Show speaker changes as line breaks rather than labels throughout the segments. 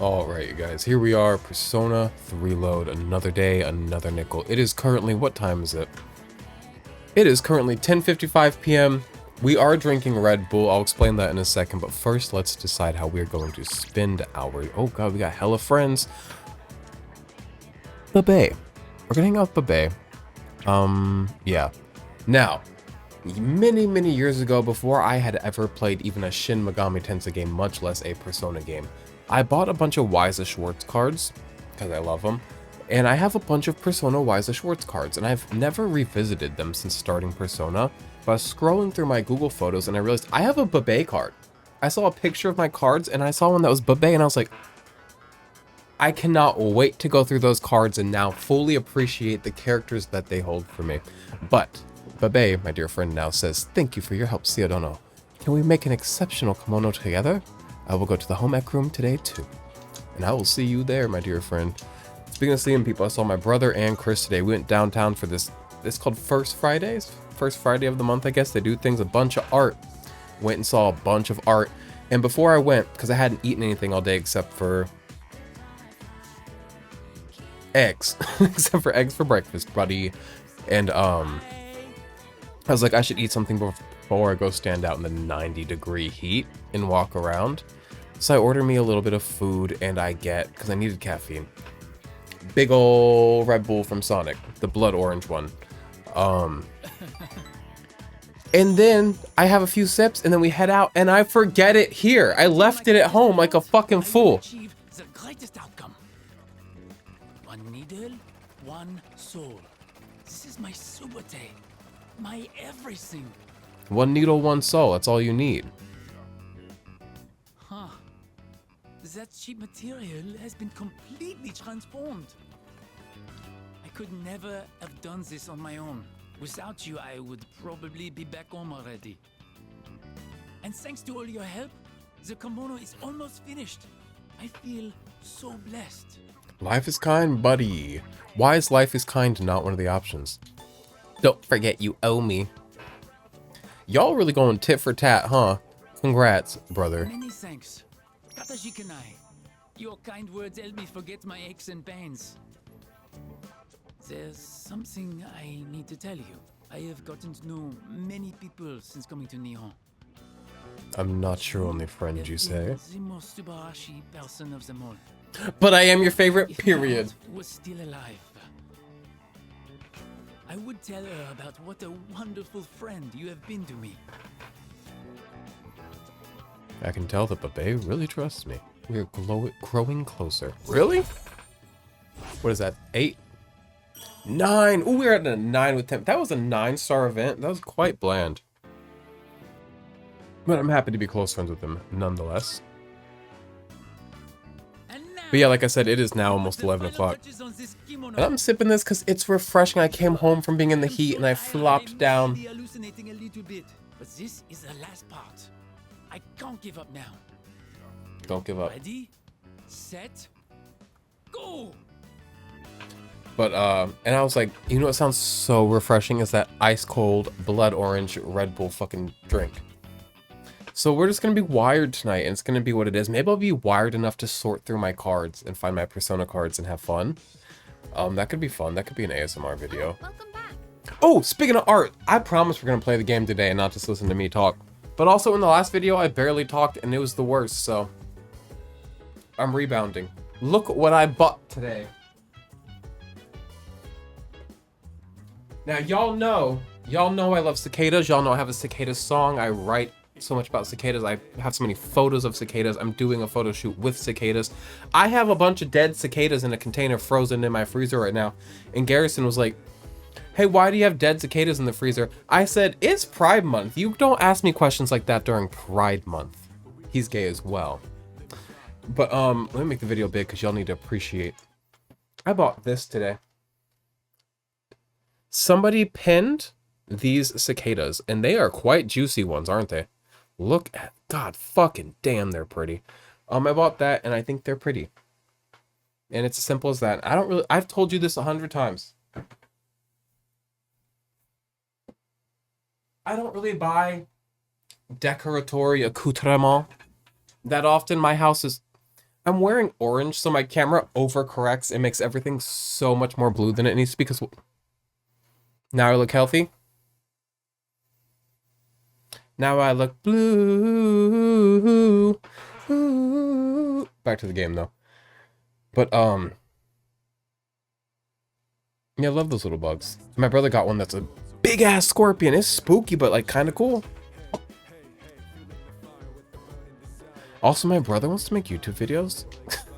Alright, you guys, here we are, Persona 3 load, another day, another nickel. It is currently, what time is it? It is currently 10:55 p.m. We are drinking Red Bull, I'll explain that in a second, but first let's decide how we're going to spend our, oh god, we got hella friends. Babe. We're gonna hang out with Babe. Yeah. Now, many years ago, before I had ever played even a Shin Megami Tensei game, much less a Persona game, I bought a bunch of Wiza Schwartz cards, because I love them, and I have a bunch of Persona Wiza Schwartz cards, and I've never revisited them since starting Persona, but I was scrolling through my Google Photos, and I realized I have a Babe card. I saw a picture of my cards, and I saw one that was Babe, and I was like, I cannot wait to go through those cards and now fully appreciate the characters that they hold for me. But Babe, my dear friend, now says, thank you for your help, Siadono. Can we make an exceptional kimono together? I will go to the home ec room today too. And I will see you there, my dear friend. Speaking of seeing people, I saw my brother and Chris today. We went downtown for this called First Fridays. First Friday of the month, I guess. They do things, a bunch of art. Went and saw a bunch of art. And before I went, because I hadn't eaten anything all day except for eggs. Except for eggs for breakfast, buddy. And I was like, I should eat something before I go stand out in the 90-degree heat and walk around. So I ordered me a little bit of food, and I get, because I needed caffeine, big ol' Red Bull from Sonic, the blood orange one. And then I have a few sips, and then we head out, and I forget it here. I left it at home like a fucking fool.
The greatest outcome. One needle, one soul. This is my subate, my everything.
One needle, one soul. That's all you need.
Huh. That cheap material has been completely transformed. I could never have done this on my own. Without you, I would probably be back home already. And thanks to all your help, the kimono is almost finished. I feel so blessed.
Life is kind, buddy. Why is life is kind not one of the options? Don't forget you owe me. Y'all really going tit for tat, huh? Congrats, brother.
Many thanks. Katashikanai. Your kind words help me forget my aches and pains. There's something I need to tell you. I have gotten to know many people since coming to Nihon.
I'm not your only friend, you say?
The most Subarashi person of them all.
But I am your favorite, period.
If my aunt was still alive, I would tell her about what a wonderful friend you have been to me.
I can tell that Babe really trusts me. We're growing closer. Really? What is that? 8? 9! Ooh, we're at a 9 with 10. That was a 9-star event. That was quite bland. But I'm happy to be close friends with him, nonetheless. But yeah, like I said, it is now almost 11 o'clock. And I'm sipping this because it's refreshing. I came home from being in the heat and I flopped down.
Hallucinating a little bit, but this is the last part. I can't give up now.
Don't give up.
Ready, set, go!
But, and I was like, you know what sounds so refreshing is that ice cold, blood orange Red Bull fucking drink. So we're just going to be wired tonight, and it's going to be what it is. Maybe I'll be wired enough to sort through my cards and find my Persona cards and have fun. That could be fun. That could be an ASMR video.
Welcome back.
Oh, speaking of art, I promise we're going to play the game today and not just listen to me talk. But also in the last video, I barely talked and it was the worst, so I'm rebounding. Look what I bought today. Now, y'all know I love cicadas. Y'all know I have a cicadas song. I write so much about cicadas. I have so many photos of cicadas. I'm doing a photo shoot with cicadas. I have a bunch of dead cicadas in a container frozen in my freezer right now. And Garrison was like, hey, why do you have dead cicadas in the freezer? I said, it's Pride Month. You don't ask me questions like that during Pride Month. He's gay as well. But let me make the video big because y'all need to appreciate. I bought this today. Somebody pinned these cicadas, and they are quite juicy ones, aren't they? Look at, god fucking damn, they're pretty. I bought that, and I think they're pretty. And it's as simple as that. I've told you this 100 times. I don't really buy decoratory accoutrement that often. My house is I'm wearing orange, so my camera overcorrects and makes everything so much more blue than it needs to be, because now I look healthy. Now I look blue. Back to the game, though. But, yeah, I love those little bugs. My brother got one that's a big-ass scorpion. It's spooky, but, like, kind of cool. Also, my brother wants to make YouTube videos.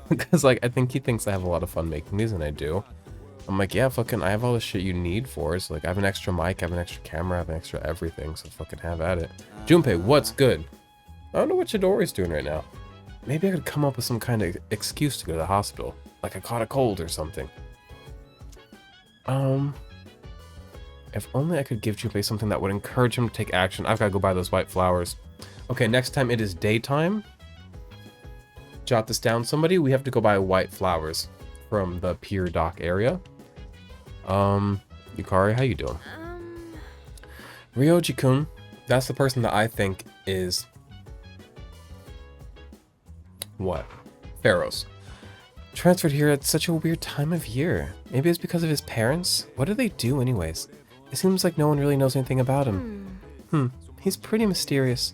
Because, like, I think he thinks I have a lot of fun making these, and I do. I'm like, yeah, fucking, I have all the shit you need for it. So, like, I have an extra mic, I have an extra camera, I have an extra everything. So, fucking have at it. Junpei, what's good? I don't know what Chidori's doing right now. Maybe I could come up with some kind of excuse to go to the hospital. Like I caught a cold or something. If only I could give Junpei something that would encourage him to take action. I've got to go buy those white flowers. Okay, next time it is daytime. Jot this down, somebody. We have to go buy white flowers from the pier dock area. Yukari, how you doing? Ryoji-kun, that's the person that I think is... What? Pharaohs. Transferred here at such a weird time of year. Maybe it's because of his parents? What do they do anyways? It seems like no one really knows anything about him. He's pretty mysterious.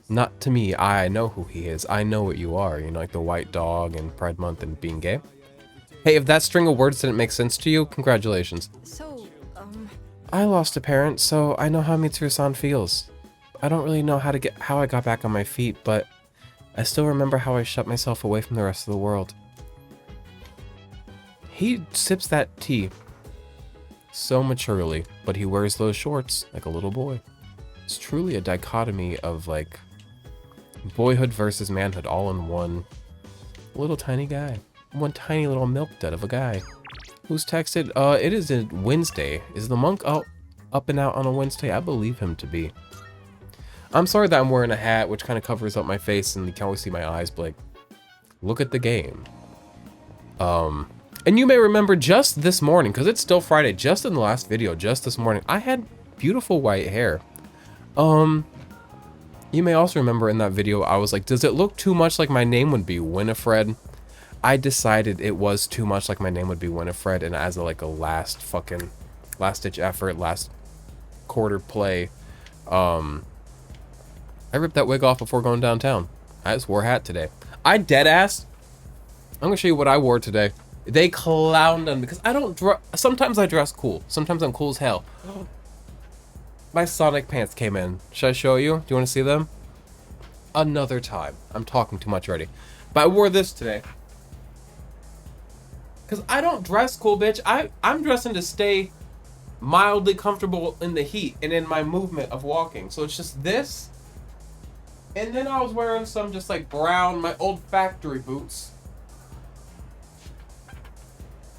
Not to me, I know who he is. I know what you are, you know, like the white dog and Pride Month and being gay. Hey, if that string of words didn't make sense to you, congratulations. I lost a parent, so I know how Mitsuru-san feels. I don't really know how I got back on my feet, but I still remember how I shut myself away from the rest of the world. He sips that tea so maturely, but he wears those shorts like a little boy. It's truly a dichotomy of, like, boyhood versus manhood all in one little tiny guy. One tiny little milk dud of a guy. Who's texted? It is a Wednesday. Is the monk up and out on a Wednesday? I believe him to be. I'm sorry that I'm wearing a hat, which kind of covers up my face and you can always see my eyes, but, like, look at the game. And you may remember just this morning, because it's still Friday, just in the last video, just this morning, I had beautiful white hair. You may also remember in that video, I was like, does it look too much like my name would be Winifred? I decided it was too much like my name would be Winifred, and as a, like, a last ditch effort, last quarter play, I ripped that wig off before going downtown. I just wore a hat today. I deadass. I'm gonna show you what I wore today. They clowned on me because I don't sometimes I dress cool. Sometimes I'm cool as hell. My Sonic pants came in. Should I show you? Do you want to see them? Another time. I'm talking too much already. But I wore this today. Because I don't dress cool, bitch. I'm dressing to stay mildly comfortable in the heat and in my movement of walking. So it's just this. And then I was wearing some just like brown, my old factory boots.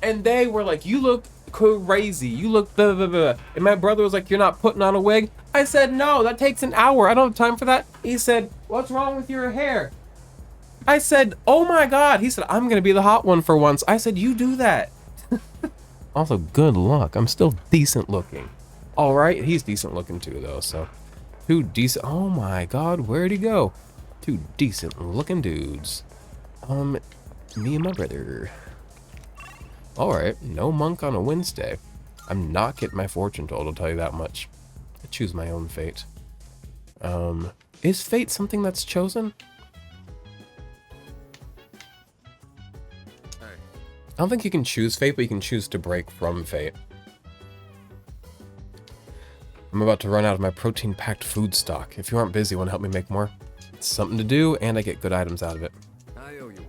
And they were like, you look crazy. You look blah, blah, blah. And my brother was like, you're not putting on a wig? I said, no, that takes an hour. I don't have time for that. He said, what's wrong with your hair? I said, oh my God. He said, I'm going to be the hot one for once. I said, you do that. Also, good luck. I'm still decent looking. All right. He's decent looking too, though. So, two decent. Oh my God. Where'd he go? Two decent looking dudes. Me and my brother. All right. No monk on a Wednesday. I'm not getting my fortune told, I'll tell you that much. I choose my own fate. Is fate something that's chosen? I don't think you can choose fate, but you can choose to break from fate. I'm about to run out of my protein-packed food stock. If you aren't busy, want to help me make more? It's something to do, and I get good items out of it.
I owe you.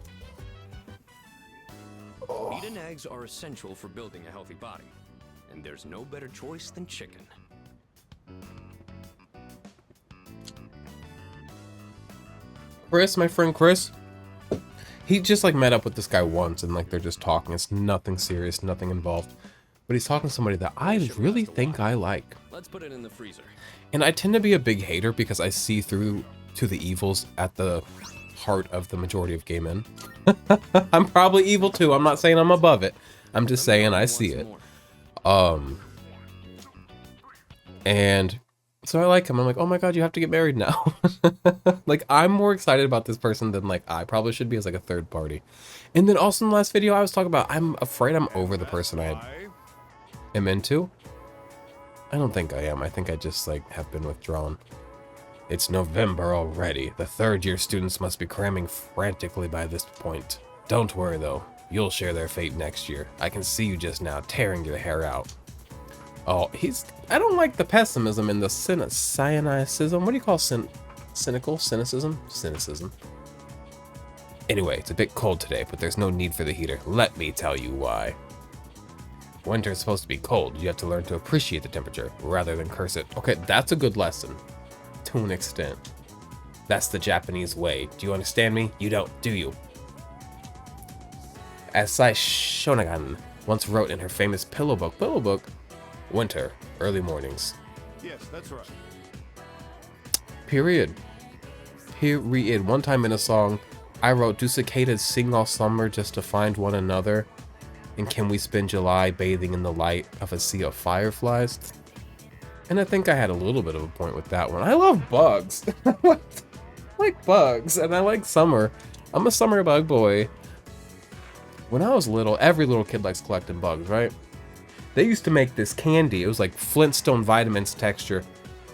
Meat and eggs are essential for building a healthy body, and there's no better choice than chicken.
Chris, my friend Chris, he just like met up with this guy once and like they're just talking. It's nothing serious, nothing involved. But he's talking to somebody that I really think I like.
Let's put it in the freezer.
And I tend to be a big hater because I see through to the evils at the heart of the majority of gay men. I'm probably evil too. I'm not saying I'm above it. I'm just saying I see it. And So I like him. I'm like, oh my god, you have to get married now. Like, I'm more excited about this person than like I probably should be as like a third party. And then also in the last video I was talking about, I'm afraid I'm over the person I am into. I don't think I am. I think I just like have been withdrawn. It's November already. The third-year students must be cramming frantically by this point. Don't worry though. You'll share their fate next year. I can see you just now tearing your hair out. Oh, I don't like the pessimism and the cynicism. What do you call cynical? Cynicism? Cynicism. Anyway, it's a bit cold today, but there's no need for the heater. Let me tell you why. Winter is supposed to be cold. You have to learn to appreciate the temperature rather than curse it. Okay, that's a good lesson. To an extent. That's the Japanese way. Do you understand me? You don't, do you? As Sai Shonagan once wrote in her famous pillow book, winter, early mornings.
Yes, that's right.
Period. Period. One time in a song, I wrote, do cicadas sing all summer just to find one another? And can we spend July bathing in the light of a sea of fireflies? And I think I had a little bit of a point with that one. I love bugs. I like bugs, and I like summer. I'm a summer bug boy. When I was little, every little kid likes collecting bugs, right? They used to make this candy. It was like Flintstone vitamins texture.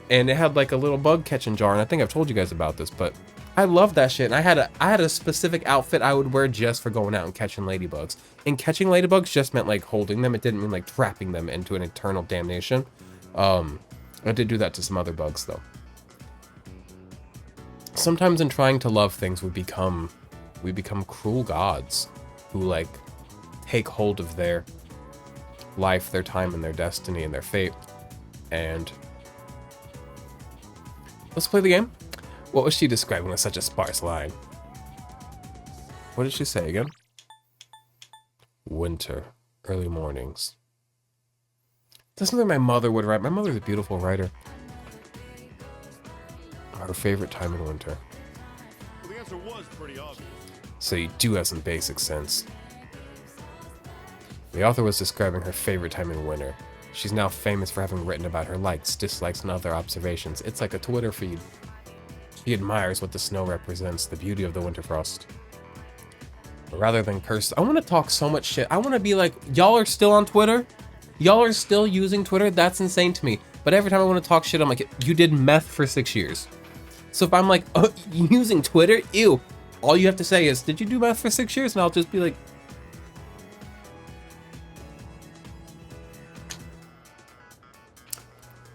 And it had like a little bug catching jar, and I think I've told you guys about this, but I love that shit. And I had a specific outfit I would wear just for going out and catching ladybugs. And catching ladybugs just meant like holding them. It didn't mean like trapping them into an eternal damnation. I did do that to some other bugs though. Sometimes in trying to love things, we become cruel gods who like take hold of their life, their time, and their destiny and their fate. And let's play the game. What was she describing with such a sparse line? What did she say again? Winter, early mornings. That's something my mother would write. My mother's a beautiful writer. Her favorite time in winter.
Well, the answer was pretty obvious.
So you do have some basic sense. The author was describing her favorite time in winter. She's now famous for having written about her likes, dislikes, and other observations. It's like a Twitter feed. She admires what the snow represents, the beauty of the winter frost. Rather than curse, I want to talk so much shit. I want to be like, y'all are still on Twitter? Y'all are still using Twitter? That's insane to me. But every time I want to talk shit, I'm like, you did meth for 6 years. So if I'm like, oh, using Twitter? Ew. All you have to say is, did you do meth for 6 years? And I'll just be like,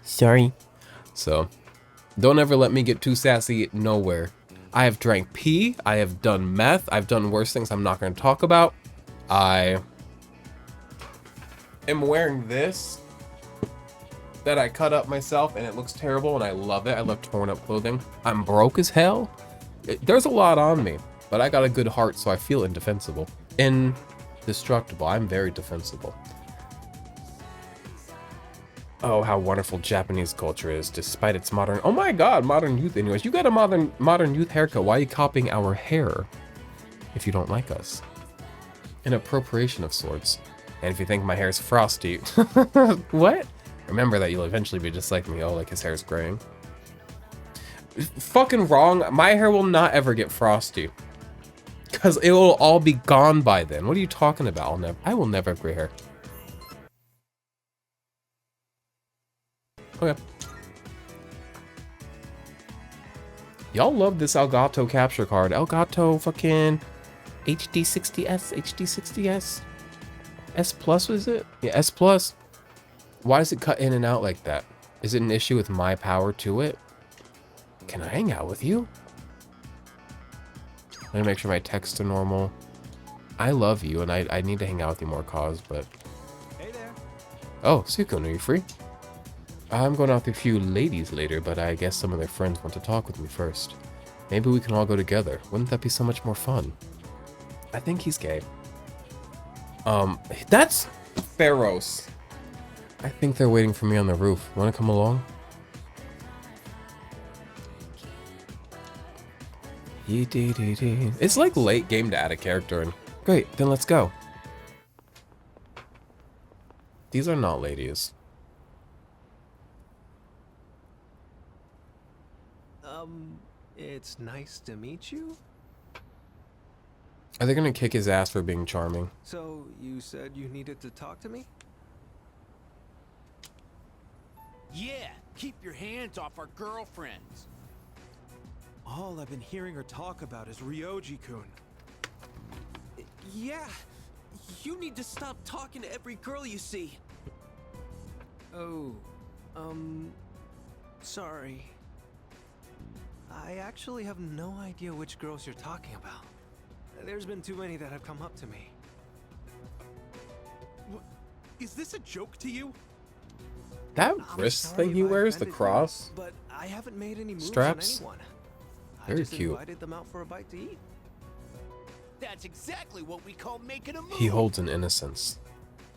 sorry. So, don't ever let me get too sassy nowhere. I have drank pee. I have done meth. I've done worse things I'm not going to talk about. I am wearing this that I cut up myself, and it looks terrible, and I love it. I love torn up clothing. I'm broke as hell. There's a lot on me, but I got a good heart, so I feel indefensible. Indestructible. I'm very defensible. Oh, how wonderful Japanese culture is, despite its modern... Oh my god, modern youth. Anyways, you got a modern youth haircut. Why are you copying our hair if you don't like us? An appropriation of sorts. And if you think my hair's frosty... What? Remember that you'll eventually be just like me. Oh, like his hair's graying. Fucking wrong. My hair will not ever get frosty. Because it will all be gone by then. What are you talking about? I will never have gray hair. Okay. Y'all love this Elgato capture card. Elgato fucking HD60S, HD60S. S Plus was it? Yeah, S Plus. Why does it cut in and out like that? Is it an issue with my power to it? Can I hang out with you? Let me make sure my texts are normal. I love you, and I need to hang out with you more, cause, but...
Hey there.
Oh, Sukun, are you free? I'm going out with a few ladies later, but I guess some of their friends want to talk with me first. Maybe we can all go together. Wouldn't that be so much more fun? I think he's gay. That's Pharaohs. I think they're waiting for me on the roof. Want to come along? It's like late game to add a character in. Great, then let's go. These are not ladies.
It's nice to meet you.
Are they gonna kick his ass for being charming?
So, you said you needed to talk to me?
Yeah, keep your hands off our girlfriends.
All I've been hearing her talk about is Ryoji-kun.
Yeah, you need to stop talking to every girl you see. Oh, sorry. I actually have no idea which girls you're talking about. There's been too many that have come up to me.
Is this a joke to you?
That
I'm
wrist
sorry
thing
if
he
I
wears, the
offended you,
cross.
but I haven't made any moves
Straps.
on anyone.
Very
I just
cute.
invited them out for a bite to eat.
That's exactly what we call making a move.
He holds an innocence.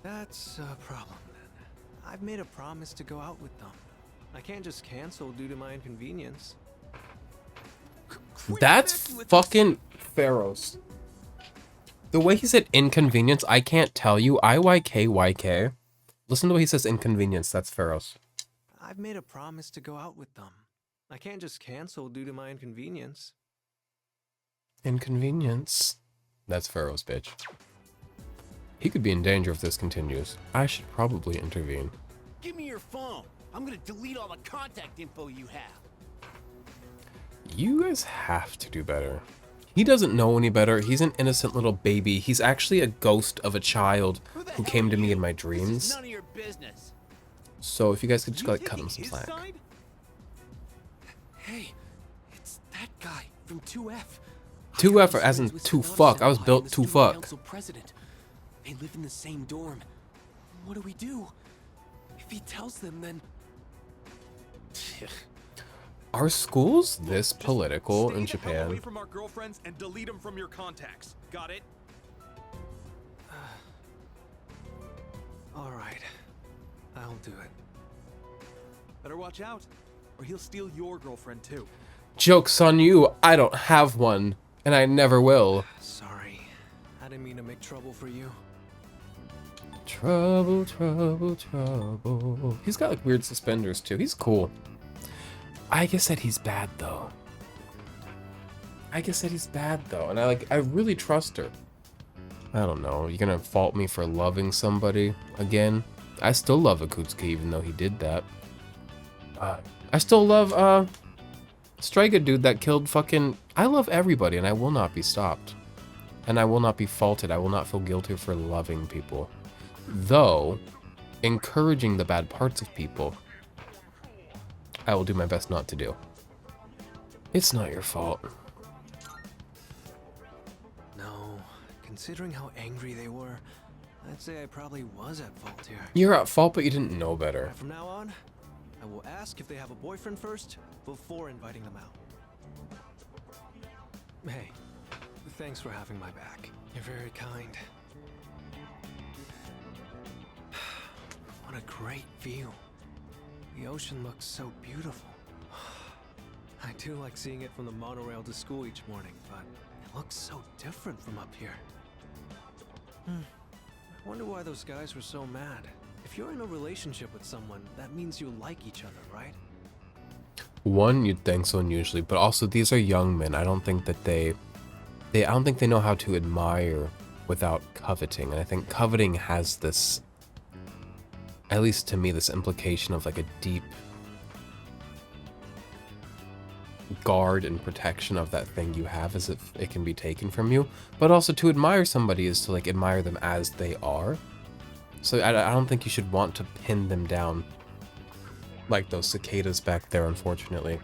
That's a problem then. I've made a promise to go out with them. I can't just cancel due to my inconvenience.
That's fucking Pharaoh's. The way he said inconvenience, I can't tell you. IYK. Listen to the way he says inconvenience. That's Pharaoh's.
I've made a promise to go out with them. I can't just cancel due to my inconvenience.
Inconvenience. That's Pharaoh's, bitch. He could be in danger if this continues. I should probably intervene.
Give me your phone. I'm gonna delete all the contact info you have.
You guys have to do better. He doesn't know any better. He's an innocent little baby. He's actually a ghost of a child who came to me in my
This is
dreams.
none of your business.
So if you guys could just
You
like cut him
taking
some
his
slack.
side?
Hey, it's that guy from 2F.
2F as in to fuck. I was built to fuck.
Council president. They live in the same dorm. What do we do? If he tells them, then
Are schools this political
Stay
in
the hell away
Japan?
from our girlfriends and delete them from your contacts. Got it?
all right. I'll do it.
Better watch out, or he'll steal your girlfriend too.
Joke's on you. I don't have one. And I never will.
Sorry. I didn't mean to make trouble for you.
Trouble, trouble, trouble. He's got like weird suspenders too. He's cool. I guess that he's bad though. And I really trust her. I don't know. You're gonna fault me for loving somebody again? I still love Akutsuki even though he did that. I still love Striga dude that killed fucking. I love everybody and I will not be stopped. And I will not be faulted. I will not feel guilty for loving people. Though, encouraging the bad parts of people, I will do my best not to do. It's not your fault.
No, considering how angry they were, I'd say I probably was at fault here.
You're at fault, but you didn't know better.
From now on, I will ask if they have a boyfriend first before inviting them out. Hey, thanks for having my back. You're very kind. What a great view. The ocean looks so beautiful. I do like seeing it from the monorail to school each morning, but it looks so different from up here. I wonder why those guys were so mad. If you're in a relationship with someone, that means you like each other, right?
One, you'd think so usually, but also these are young men. I don't think that I don't think they know how to admire without coveting. And I think coveting has this, at least to me, this implication of like a deep guard and protection of that thing you have as if it can be taken from you. But also to admire somebody is to like admire them as they are. So I don't think you should want to pin them down like those cicadas back there, unfortunately,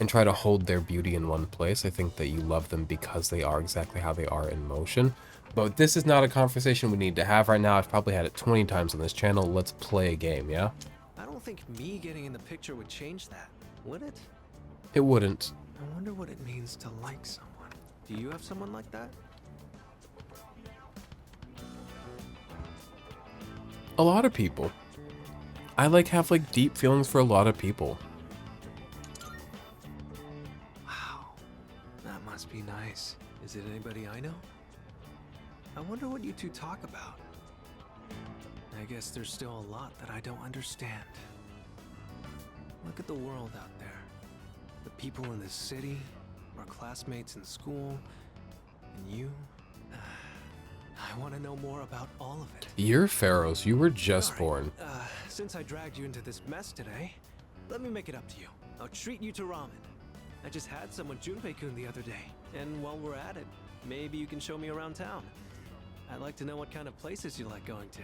and try to hold their beauty in one place. I think that you love them because they are exactly how they are in motion. But this is not a conversation we need to have right now. I've probably had it 20 times on this channel. Let's play a game, yeah?
I don't think me getting in the picture would change that, would it?
It wouldn't.
I wonder what it means to like someone. Do you have someone like that?
A lot of people. I have deep feelings for a lot of people.
Wow, that must be nice. Is it anybody I know? I wonder what you two talk about. I guess there's still a lot that I don't understand. Look at the world out there. The people in this city, our classmates in school, and you. I want to know more about all of it.
You're Pharaohs. You were just
All
born.
right, since I dragged you into this mess today, let me make it up to you. I'll treat you to ramen. I just had some with Junpei-kun the other day, and while we're at it, maybe you can show me around town. I'd like to know what kind of places you like going to.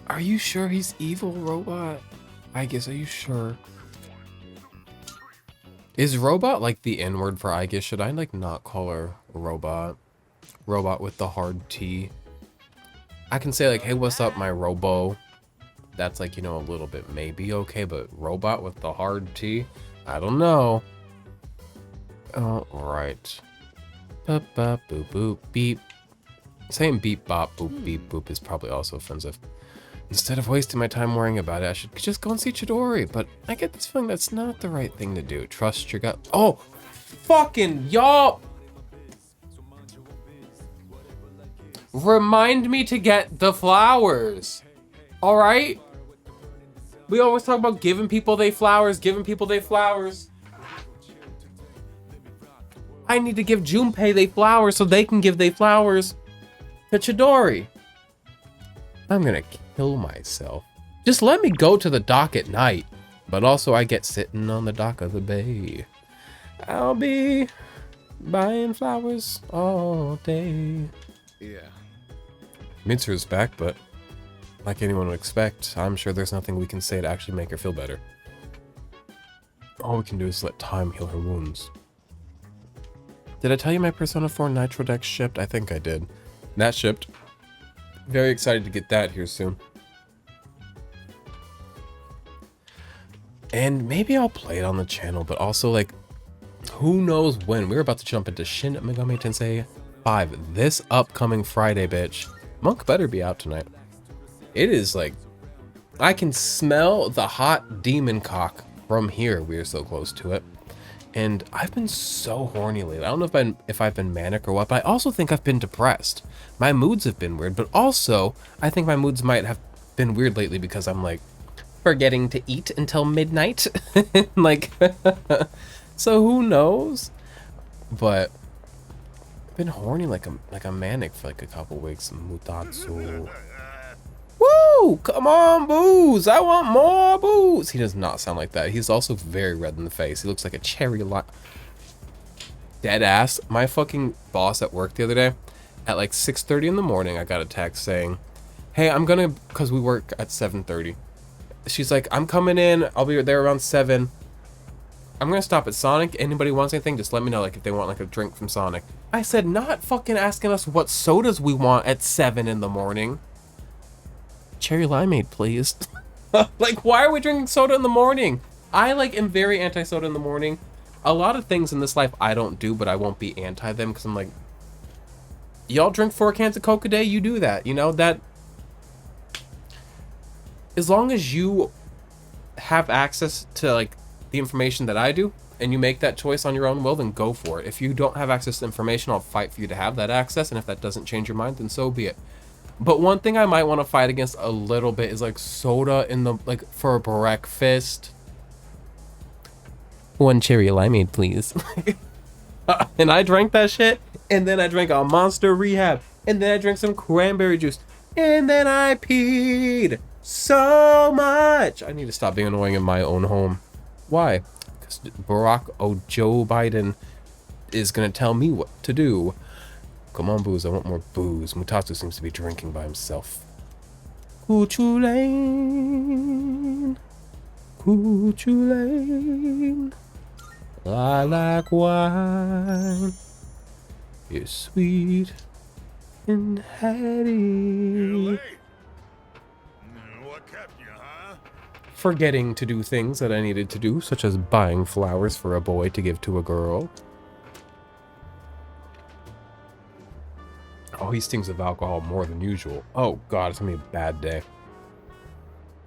Are you sure he's evil, Robot? I guess, are you sure? Is Robot like the N-word for I guess? Should I like not call her Robot? Robot with the hard T. I can say like, hey, what's up, my Robo? That's like, you know, a little bit maybe okay, but Robot with the hard T? I don't know. Oh, right. Bop, bop, boop, boop, beep. Saying beep, bop, boop, beep, boop is probably also offensive. Instead of wasting my time worrying about it, I should just go and see Chidori. But I get this feeling that's not the right thing to do. Trust your gut. Oh, fucking y'all. Remind me to get the flowers. All right? We always talk about giving people they flowers, giving people they flowers. I need to give Junpei they flowers so they can give they flowers to Chidori. I'm gonna kill myself. Just let me go to the dock at night. But also I get sitting on the dock of the bay. I'll be buying flowers all day.
Yeah.
Mitsuru's back, but like anyone would expect, I'm sure there's nothing we can say to actually make her feel better. All we can do is let time heal her wounds. Did I tell you my Persona 4 Nitro deck shipped? I think I did. That shipped. Very excited to get that here soon. And maybe I'll play it on the channel, but also like, who knows when. We're about to jump into Shin Megami Tensei 5 this upcoming Friday, bitch. Monk better be out tonight. It is like, I can smell the hot demon cock from here. We are so close to it. And I've been so horny lately. I don't know if I've been manic or what, but I also think I've been depressed. My moods have been weird, but also I think my moods might have been weird lately because I'm like forgetting to eat until midnight. Like, so who knows? But I've been horny like a manic for like a couple weeks. Mutatsu. Woo! Come on, booze! I want more booze! He does not sound like that. He's also very red in the face. He looks like a cherry lime. Dead ass. My fucking boss at work the other day, at like 6:30 in the morning, I got a text saying, hey, I'm gonna, because we work at 7:30. She's like, I'm coming in. I'll be there around 7. I'm gonna stop at Sonic. Anybody wants anything, just let me know, like if they want like a drink from Sonic. I said, not fucking asking us what sodas we want at 7 in the morning. Cherry limeade, please. Like, why are we drinking soda in the morning? I like am very anti-soda in the morning. A lot of things in this life I don't do, but I won't be anti them because I'm like, y'all drink 4 cans of Coke a day, you do that. You know, that as long as you have access to like the information that I do and you make that choice on your own will, then go for it. If you don't have access to information, I'll fight for you to have that access, and if that doesn't change your mind, then so be it. But one thing I might want to fight against a little bit is like soda in the, like for breakfast. 1 cherry limeade, please. And I drank that shit, and then I drank a Monster Rehab, and then I drank some cranberry juice, and then I peed so much. I need to stop being annoying in my own home. Why? Because Joe Biden is going to tell me what to do. Come on, booze. I want more booze. Mutatsu seems to be drinking by himself. Cuchu Lane. Cuchu Lane. I like wine. It's sweet and heady.
What kept you, huh?
Forgetting to do things that I needed to do, such as buying flowers for a boy to give to a girl. Oh, he stings of alcohol more than usual. Oh god, it's gonna be a bad day.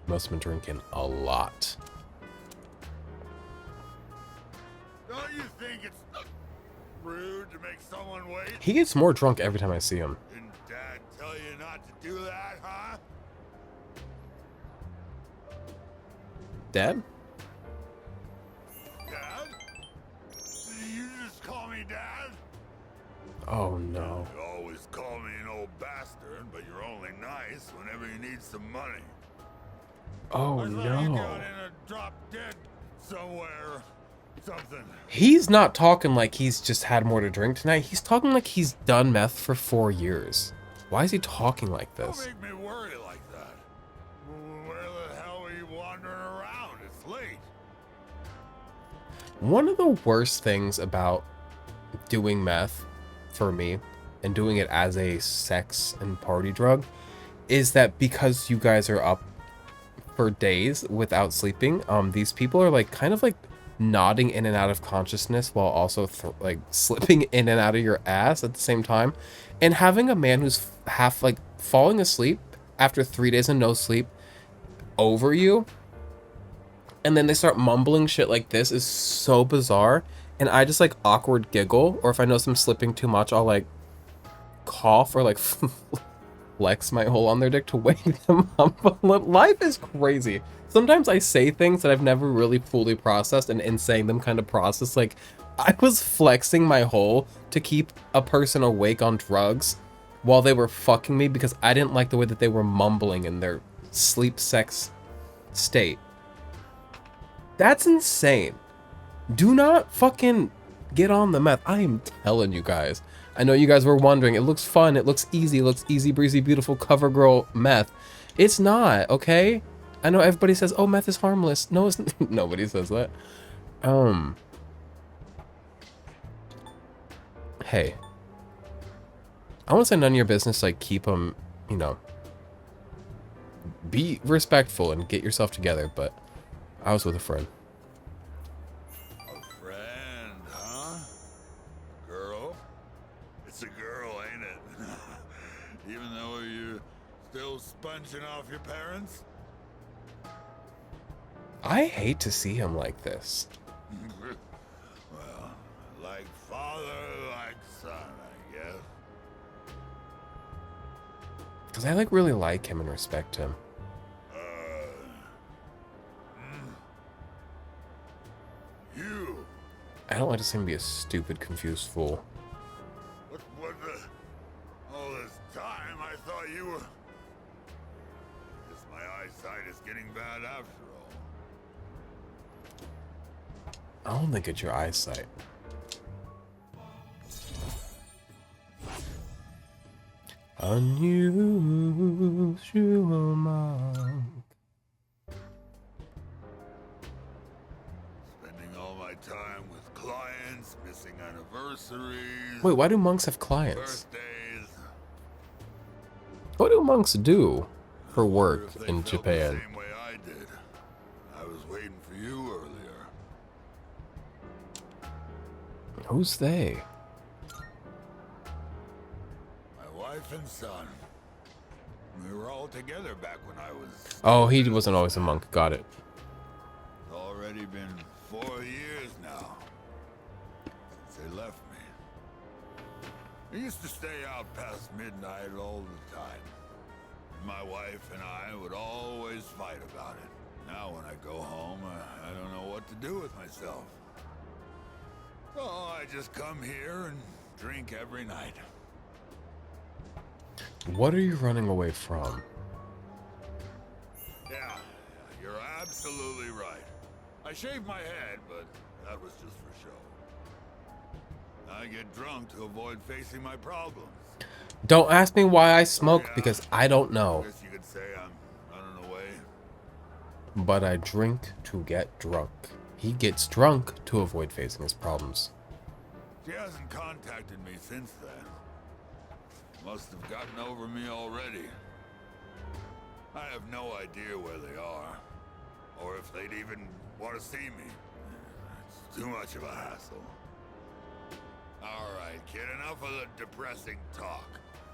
Must have been drinking a lot.
Don't you think it's rude to make someone wait?
He gets more drunk every time I see him.
Didn't Dad tell you not to do that, huh?
Dad?
Dad?
Oh no.
You always call me an old bastard, but you're only nice whenever you need some money.
Oh
I thought you
no.
got in a drop dead somewhere. Something.
He's not talking like he's just had more to drink tonight. He's talking like he's done meth for 4 years. Why is he talking like
Don't
this?
make me worry like that. Where the hell are you wandering around? It's late.
One of the worst things about doing meth for me and doing it as a sex and party drug is that because you guys are up for days without sleeping, these people are like kind of like nodding in and out of consciousness while also like slipping in and out of your ass at the same time, and having a man who's half like falling asleep after 3 days of no sleep over you, and then they start mumbling shit like this is so bizarre. And I just like awkward giggle, or if I know I'm slipping too much, I'll like cough or like flex my hole on their dick to wake them up. Life is crazy. Sometimes I say things that I've never really fully processed, and in saying them kind of process, like I was flexing my hole to keep a person awake on drugs while they were fucking me because I didn't like the way that they were mumbling in their sleep sex state. That's insane. Do not fucking get on the meth. I am telling you guys. I know you guys were wondering. It looks fun. It looks easy breezy, beautiful cover girl meth. It's not, okay? I know everybody says, oh, meth is harmless. No, it's nobody says that. Hey. I want to say none of your business, like, keep them, you know, be respectful and get yourself together, but I was with a friend.
A friend, huh? Girl? It's a girl, ain't it? Even though you're still sponging off your parents?
I hate to see him like this.
Well, like father, like son, I guess.
Because I, like, really like him and respect him.
You?
I don't like to see him be a stupid, confused fool.
What the... All this time, I thought you were... Guess my eyesight is getting bad after all.
I don't think it's your eyesight. Unusual monk.
Spending all my time with clients, missing anniversaries...
Wait, why do monks have clients?
Birthdays...
What do monks do for
Wonder
work
if they
in
felt
Japan?
The same way I did. I was waiting for you earlier.
Who's they?
My wife and son. We were all together back when I was...
Oh, he wasn't always a monk. Got it.
It's already been 4 years now since they left me. I used to stay out past midnight all the time. My wife and I would always fight about it. Now when I go home, I don't know what to do with myself. So I just come here and drink every night.
What are you running away from?
Yeah, you're absolutely right. I shaved my head, but that was just for show. I get drunk to avoid facing my problems.
Don't ask me why I smoke,
Yeah,
because I don't
I
know.
guess you could say I'm running away.
But I drink to get drunk. He gets drunk to avoid facing his problems.
She hasn't contacted me since then. Must have gotten over me already. I have no idea where they are, or if they'd even want to see me. It's too much of a hassle. All right, kid, enough of the depressing talk.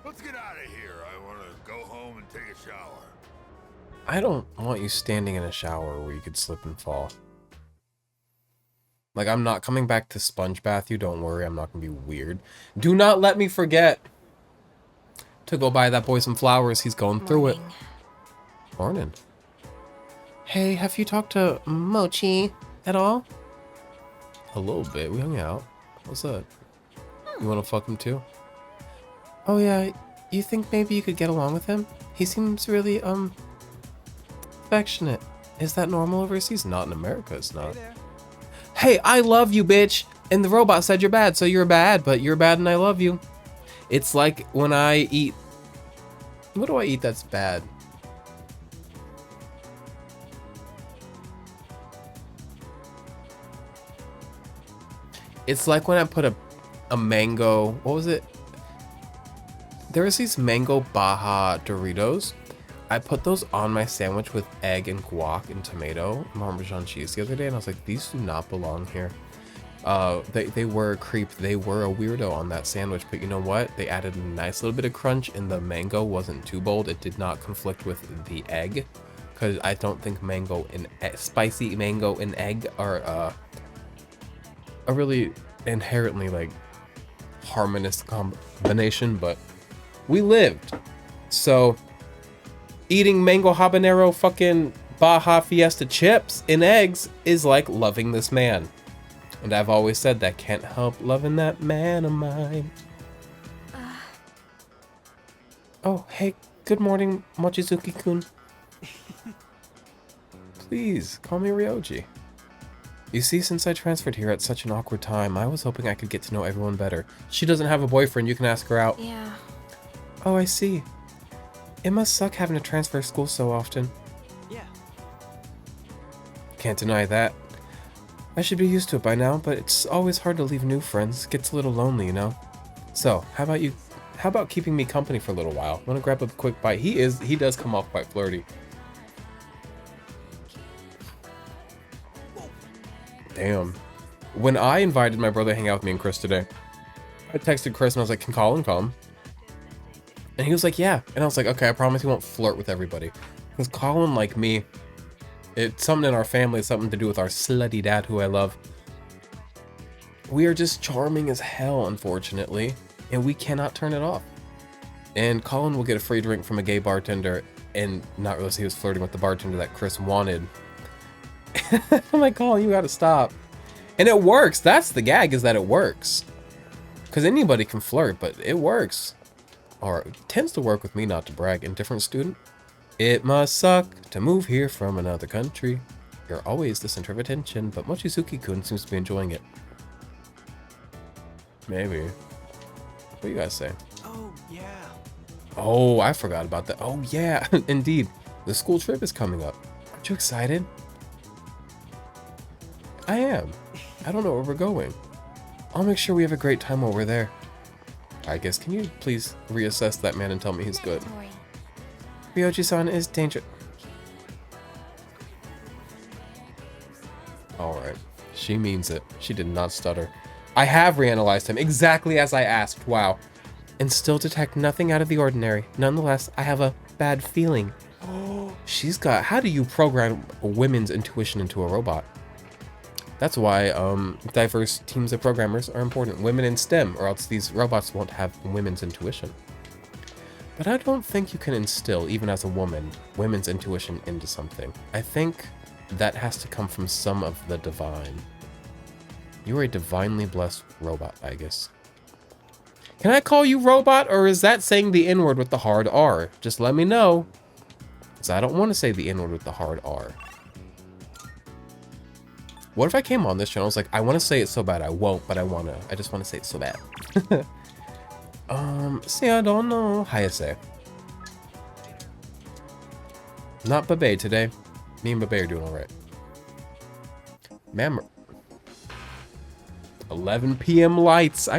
Let's get out of here. I want to go home and take a shower.
I don't want you standing in a shower where you could slip and fall. Like, I'm not coming back to sponge bath you, don't worry, I'm not gonna be weird. Do not let me forget to go buy that boy some flowers, he's going through it. Morning. Hey, have you talked to Mochi at all? A little bit, we hung out. What's up? You want to fuck him too? Oh yeah, you think maybe you could get along with him? He seems really, affectionate. Is that normal overseas? Not in America, it's not. Hey, I love you, bitch! And the robot said you're bad, so you're bad, but you're bad and I love you. It's like when I eat... What do I eat that's bad? It's like when I put a mango... What was it? There was these mango Baja Doritos. I put those on my sandwich with egg and guac and tomato and Parmesan cheese the other day, and I was like, these do not belong here. They were a creep. They were a weirdo on that sandwich, but you know what? They added a nice little bit of crunch, and the mango wasn't too bold. It did not conflict with the egg, because I don't think mango and spicy mango and egg are a really inherently like harmonious combination, but we lived. So eating mango habanero fucking Baja Fiesta chips and eggs is like loving this man. And I've always said that can't help loving that man of mine. Oh, hey, good morning, Mochizuki-kun. Please, call me Ryoji. You see, since I transferred here at such an awkward time, I was hoping I could get to know everyone better. She doesn't have a boyfriend, you can ask her out.
Yeah.
Oh, I see. It must suck having to transfer school so often.
Yeah.
Can't deny that. I should be used to it by now, but it's always hard to leave new friends. It gets a little lonely, you know? So, how about keeping me company for a little while? Wanna grab a quick bite? He does come off quite flirty. Damn. When I invited my brother to hang out with me and Chris today, I texted Chris and I was like, can Colin come? And he was like, yeah. And I was like, okay, I promise he won't flirt with everybody. Because Colin, like me, it's something in our family, it's something to do with our slutty dad, who I love. We are just charming as hell, unfortunately, and we cannot turn it off. And Colin will get a free drink from a gay bartender and not realize he was flirting with the bartender that Chris wanted. I'm like, Colin, you gotta stop. And it works. That's the gag, is that it works. Because anybody can flirt, but it works. Or it tends to work with me, not to brag. Indifferent student. It must suck to move here from another country. You're always the center of attention, but Mochizuki-kun seems to be enjoying it. Maybe. What do you guys say?
Oh, yeah.
Oh, I forgot about that. Oh, yeah, indeed. The school trip is coming up. Aren't you excited? I am. I don't know where we're going. I'll make sure we have a great time while we're there. I guess, can you please reassess that man and tell me he's good? Ryoji-san is dangerous. Alright. She means it. She did not stutter. I have reanalyzed him exactly as I asked. Wow. And still detect nothing out of the ordinary. Nonetheless, I have a bad feeling. Oh, she's got... How do you program a women's intuition into a robot? That's why diverse teams of programmers are important. Women in STEM, or else these robots won't have women's intuition. But I don't think you can instill, even as a woman, women's intuition into something. I think that has to come from some of the divine. You are a divinely blessed robot, I guess. Can I call you robot, or is that saying the N-word with the hard R? Just let me know. Because I don't want to say the N-word with the hard R. What if I came on this channel, I was like, I want to say it so bad, I won't, but I just want to say it so bad. See, I don't know. Hayase. Not Babe today. Me and Babe are doing alright. Man, 11 p.m. lights. I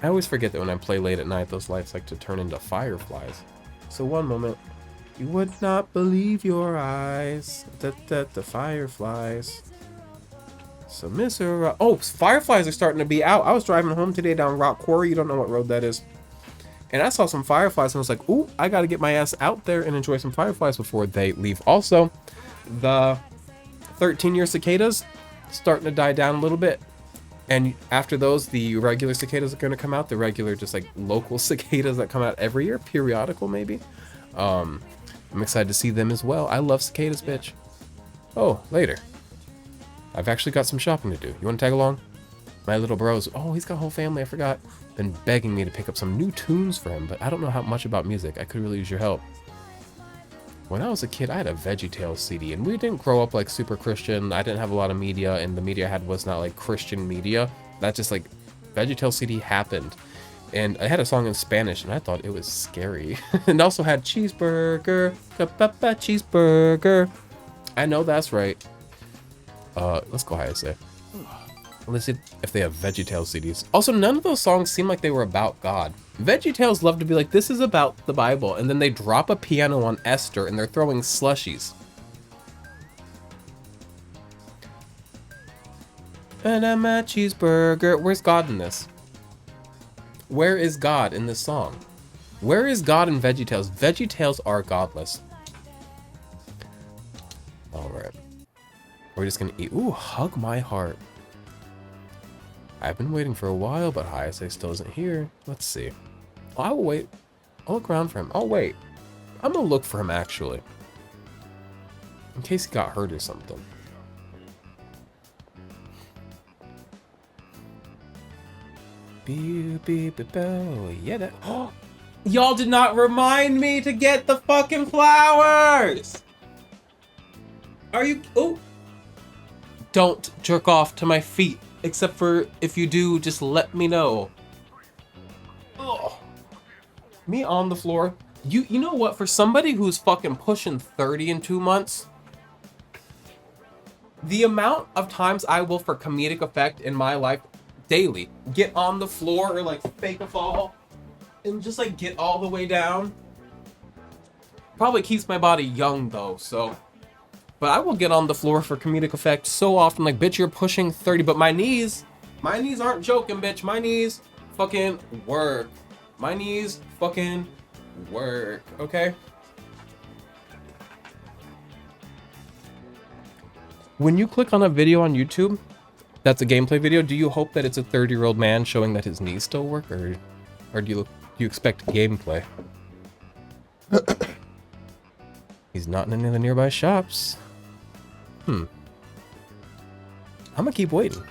always forget that when I play late at night, those lights like to turn into fireflies. So one moment. You would not believe your eyes. The fireflies. So Mr. Oh, fireflies are starting to be out. I was driving home today down Rock Quarry. You don't know what road that is. And I saw some fireflies and I was like, ooh, I got to get my ass out there and enjoy some fireflies before they leave. Also, the 13-year cicadas starting to die down a little bit. And after those, the regular cicadas are going to come out. The regular, just like local cicadas that come out every year, periodical maybe. I'm excited to see them as well. I love cicadas, bitch. Oh, later. I've actually got some shopping to do. You want to tag along? My little bros, oh, he's got a whole family, I forgot. Been begging me to pick up some new tunes for him, but I don't know how much about music. I could really use your help. When I was a kid, I had a VeggieTales CD, and we didn't grow up like super Christian. I didn't have a lot of media, and the media I had was not like Christian media. That just like VeggieTales CD happened. And I had a song in Spanish, and I thought it was scary. And also had cheeseburger, cheeseburger. I know that's right. Let's go high say. Let's see if they have VeggieTales CDs. Also, none of those songs seem like they were about God. VeggieTales love to be like, this is about the Bible, and then they drop a piano on Esther, and they're throwing slushies. And I'm a cheeseburger. Where's God in this? Where is God in this song? Where is God in VeggieTales? VeggieTales are godless. Alright. We're just gonna eat. Ooh, hug my heart. I've been waiting for a while, but Hayase still isn't here. Let's see. Oh, I will wait. I'll look around for him. I'll wait. I'm gonna look for him, actually. In case he got hurt or something. Yeah, that. Oh, y'all did not remind me to get the fucking flowers! Are you. Oh! Don't jerk off to my feet. Except for if you do, just let me know. Ugh. Me on the floor. You know what? For somebody who's fucking pushing 30 in 2 months, the amount of times I will, for comedic effect in my life, daily, get on the floor or like fake a fall and just like get all the way down. Probably keeps my body young though, so. But I will get on the floor for comedic effect so often, like, bitch, you're pushing 30, but my knees aren't joking, bitch. My knees fucking work. My knees fucking work, okay? When you click on a video on YouTube, that's a gameplay video, do you hope that it's a 30-year-old man showing that his knees still work, or do you expect gameplay? He's not in any of the nearby shops. I'm gonna keep waiting.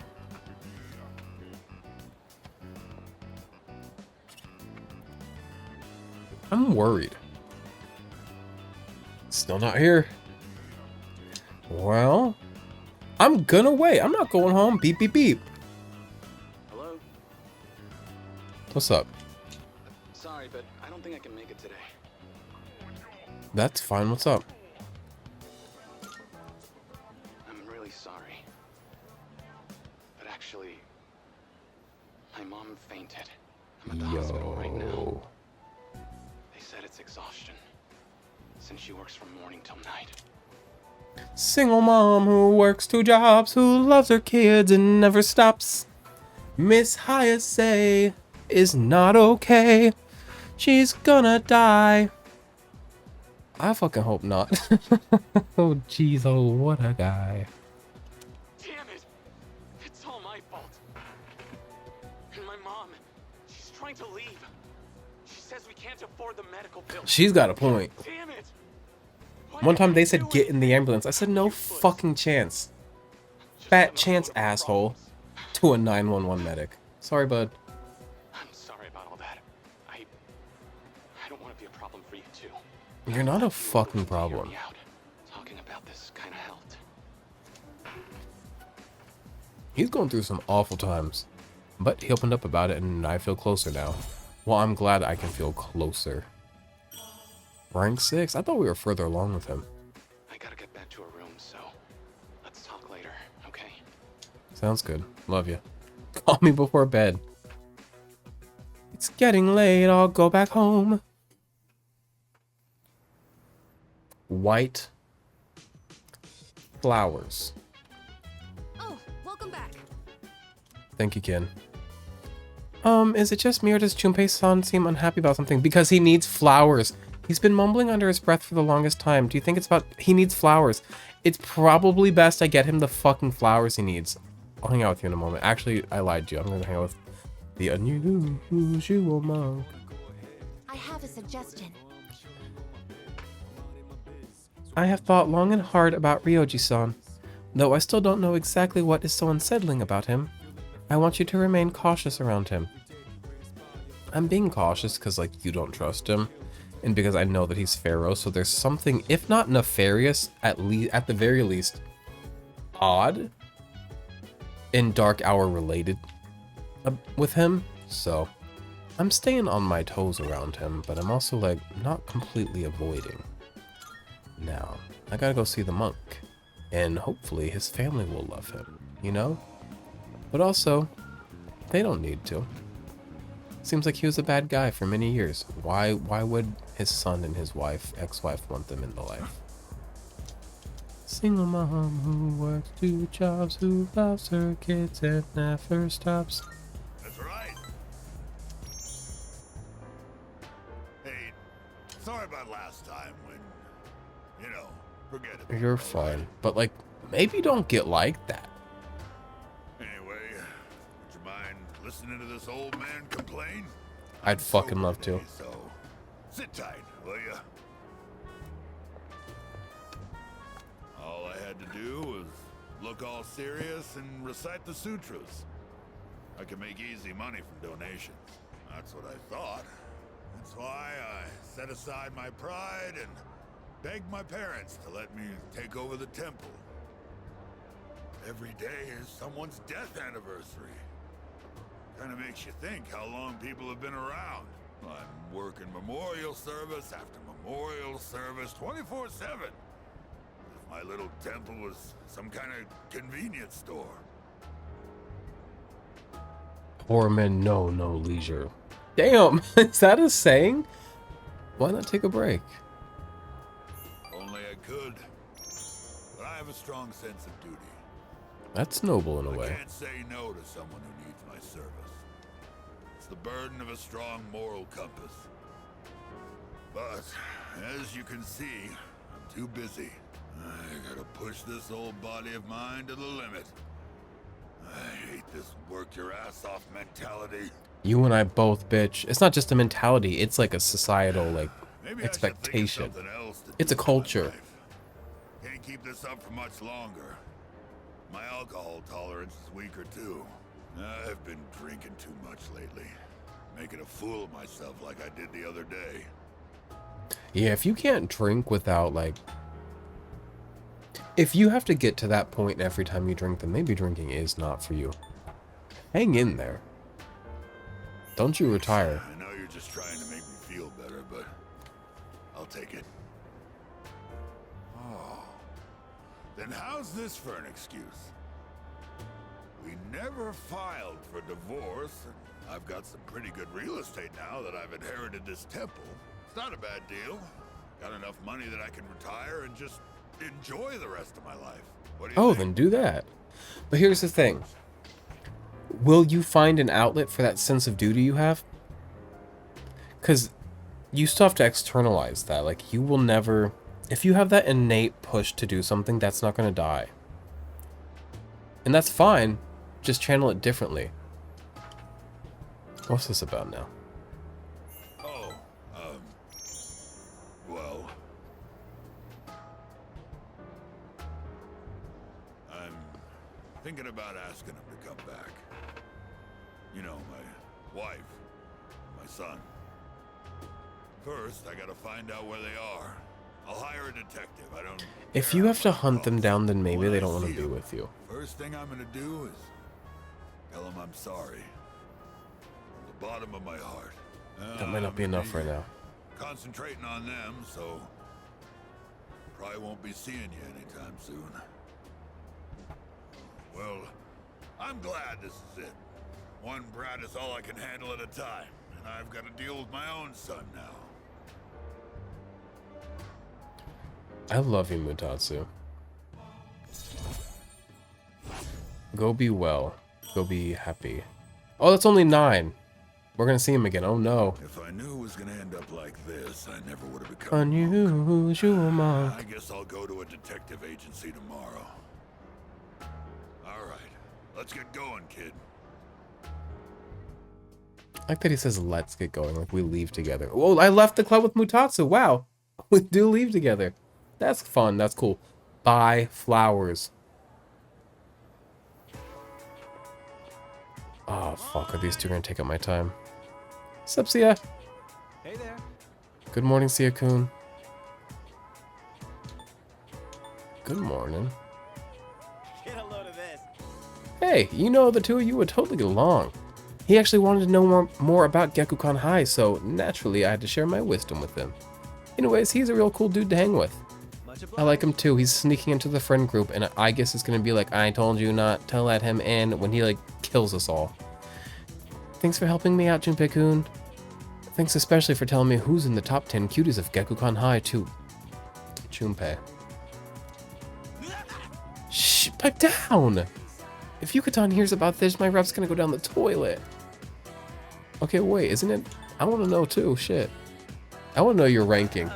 I'm worried. Still not here. Well, I'm gonna wait. I'm not going home. Beep, beep, beep.
Hello?
What's up?
Sorry, but I don't think I can make it today.
That's fine. What's up?
I'm really sorry. But actually, my mom fainted. I'm at the hospital right now. They said it's exhaustion, since she works from morning till night.
Single mom who works 2 jobs, who loves her kids and never stops. Miss Hayase is not okay. She's gonna die. I fucking hope not. Oh jeez, oh what a guy.
Damn it! It's all my fault. And my mom, she's trying to leave. She says we can't afford the medical bills.
She's got a point.
Damn it!
One time they said get in the ambulance. I said no fucking chance. Fat chance, asshole. To a 911 medic. Sorry, bud.
I'm sorry about all that. I don't want to be a problem for you too.
You're not a fucking problem.
Hear me out. Talking about this kind of helped.
He's going through some awful times. But he opened up about it and I feel closer now. Well, I'm glad I can feel closer. Rank 6? I thought we were further along with him.
I gotta get back to a room, so let's talk later, okay?
Sounds good. Love you. Call me before bed. It's getting late. I'll go back home. White flowers.
Oh, welcome back.
Thank you, Ken. Is it just me or does Junpei-san seem unhappy about something? Because he needs flowers. He's been mumbling under his breath for the longest time. Do you think it's about he needs flowers? It's probably best I get him the fucking flowers he needs. I'll hang out with you in a moment. Actually, I lied to you. I'm gonna hang out with the unusual monk.
I have a suggestion.
I have thought long and hard about Ryoji-san, though I still don't know exactly what is so unsettling about him. I want you to remain cautious around him. I'm being cautious because, like, you don't trust him, and because I know that he's Pharaoh, so there's something, if not nefarious, at the very least, odd and Dark Hour related with him. So I'm staying on my toes around him, but I'm also, like, not completely avoiding. Now, I gotta go see the monk, and hopefully his family will love him, you know? But also, they don't need to. Seems like he was a bad guy for many years. Why would his son and his wife, ex-wife, want them in the life? Single mom who works 2 jobs, who loves her kids and never stops.
That's right. Hey, sorry about last time when, you know, forget it.
You're fine, but, like, maybe don't get like that.
Anyway, would you mind listening to this old man complain?
I'd fucking love to.
So, sit tight, will ya? All I had to do was look all serious and recite the sutras. I can make easy money from donations. That's what I thought. That's why I set aside my pride and begged my parents to let me take over the temple. Every day is someone's death anniversary. Kind of makes you think how long people have been around. I'm working memorial service after memorial service 24/7. If my little temple was some kind of convenience store.
Poor men know no leisure. Damn, is that a saying? Why not take a break?
Only I could. But I have a strong sense of duty.
That's noble in a
I
way.
can't say no to someone who needs my service. It's the burden of a strong moral compass. But, as you can see, I'm too busy. I gotta push this old body of mine to the limit. I hate this work your ass off mentality.
You and I both, bitch. It's not just a mentality, it's like a societal, like,
Maybe
expectation.
I should think of something else to
It's a
do with my
culture.
life. Can't keep this up for much longer. My alcohol tolerance is weaker too. I've been drinking too much lately. Making a fool of myself like I did the other day.
Yeah, if you can't drink without, like... If you have to get to that point every time you drink, then maybe drinking is not for you. Hang in there. Don't you retire.
I know you're just trying to make me feel better, but I'll take it. Oh. Then how's this for an excuse? We never filed for divorce, and I've got some pretty good real estate now that I've inherited this temple. It's not a bad deal. Got enough money that I can retire and just enjoy the rest of my life. What do you think?
Then do that. But here's the thing. Will you find an outlet for that sense of duty you have? Because you still have to externalize that. Like, you will never... If you have that innate push to do something, that's not going to die. And that's fine. Just channel it differently. What's this about now?
Oh, well... I'm thinking about asking him to come back. You know, my wife, my son. First, I gotta find out where they are. I'll hire a detective. I don't...
If
care
you
how
have to
much it
hunt them
costs.
down, then maybe
When
they
I
don't want to
see
be
him,
with you.
First thing I'm gonna do is tell him I'm sorry. From the bottom of my heart.
That might not be enough right now.
Concentrating on them, so probably won't be seeing you anytime soon. Well, I'm glad this is it. One brat is all I can handle at a time, and I've got to deal with my own son now.
I love you, Mutatsu. Go be well. Go be happy. Oh, that's only 9. We're gonna see him again. Oh no.
If I knew it was gonna end up like this, I never would have become a monk.
Unusual monk.
I guess I'll go to a detective agency tomorrow. All right, let's get going, kid.
I like that he says, let's get going. Like, we leave together. Oh, I left the club with Mutatsu. Wow. We do leave together. That's fun. That's cool. Buy flowers. Oh, fuck. Are these two gonna take up my time? Sup, Sia?
Hey there.
Good morning, Sia-kun. Good morning.
Get a load of this.
Hey, you know, the two of you would totally get along. He actually wanted to know more about Gekukan High, so naturally I had to share my wisdom with him. Anyways, he's a real cool dude to hang with.
Much
I like him
obliged.
too. He's sneaking into the friend group, and I guess it's gonna be like, I told you not to let him in, when he like kills us all. Thanks for helping me out, Junpei-kun. Thanks especially for telling me who's in the top 10 cuties of Gekukan High too. Junpei. Shh, pipe down! If Yucatan hears about this, my rep's gonna go down the toilet. Okay, wait, isn't it? I wanna know too, shit. I wanna know your ranking.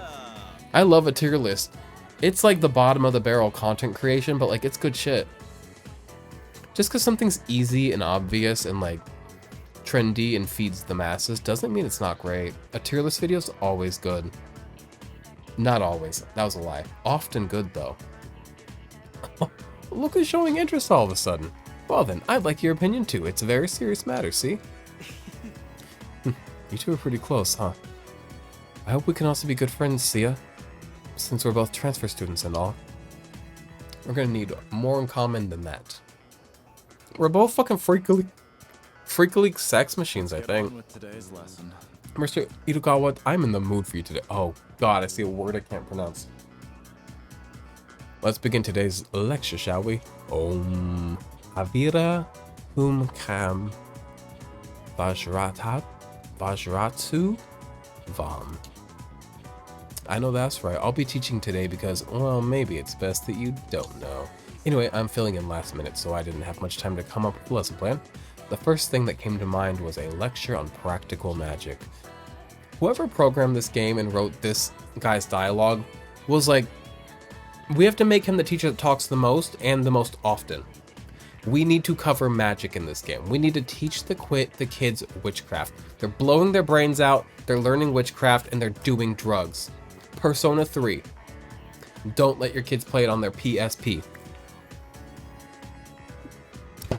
I love a tier list. It's like the bottom of the barrel content creation, but like it's good shit. Just because something's easy and obvious and like trendy and feeds the masses doesn't mean it's not great. A tier list video is always good. Not always, that was a lie. Often good though. Look who's showing interest all of a sudden. Well then, I'd like your opinion too. It's a very serious matter, see? You two are pretty close, huh? I hope we can also be good friends, Sia. Since we're both transfer students and all. We're gonna need more in common than that. We're both fucking freakily sex machines, I think.
With today's lesson.
Mr. Itokawa, I'm in the mood for you today. Oh god, I see a word I can't pronounce. Let's begin today's lecture, shall we? Om Avira Hum Kam Vajratu Vam. I know that's right. I'll be teaching today because, well, maybe it's best that you don't know. Anyway, I'm filling in last minute, so I didn't have much time to come up with a lesson plan. The first thing that came to mind was a lecture on practical magic. Whoever programmed this game and wrote this guy's dialogue was like, we have to make him the teacher that talks the most and the most often. We need to cover magic in this game. We need to teach the kids witchcraft. They're blowing their brains out, they're learning witchcraft, and they're doing drugs. Persona 3. Don't let your kids play it on their PSP.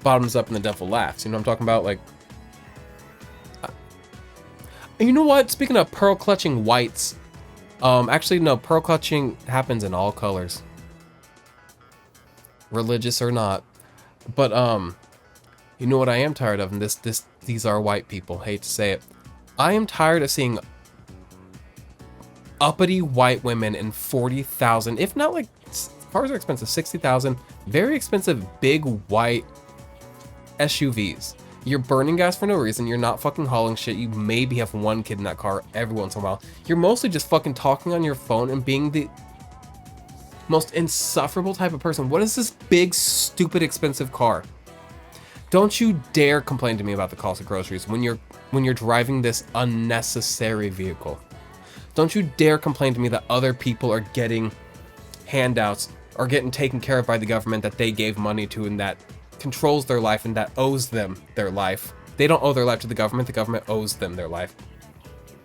Bottoms up and the devil laughs. You know what I'm talking about? Like, you know what? Speaking of pearl clutching whites, actually no, pearl clutching happens in all colors, religious or not. But you know what I am tired of, and these are white people. Hate to say it, I am tired of seeing uppity white women in 40,000, if not like cars are expensive, 60,000, very expensive big white SUVs. You're burning gas for no reason. You're not fucking hauling shit. You maybe have one kid in that car every once in a while. You're mostly just fucking talking on your phone and being the most insufferable type of person. What is this big, stupid, expensive car? Don't you dare complain to me about the cost of groceries when you're driving this unnecessary vehicle. Don't you dare complain to me that other people are getting handouts or getting taken care of by the government that they gave money to and that controls their life and that owes them their life. They don't owe their life to the government owes them their life.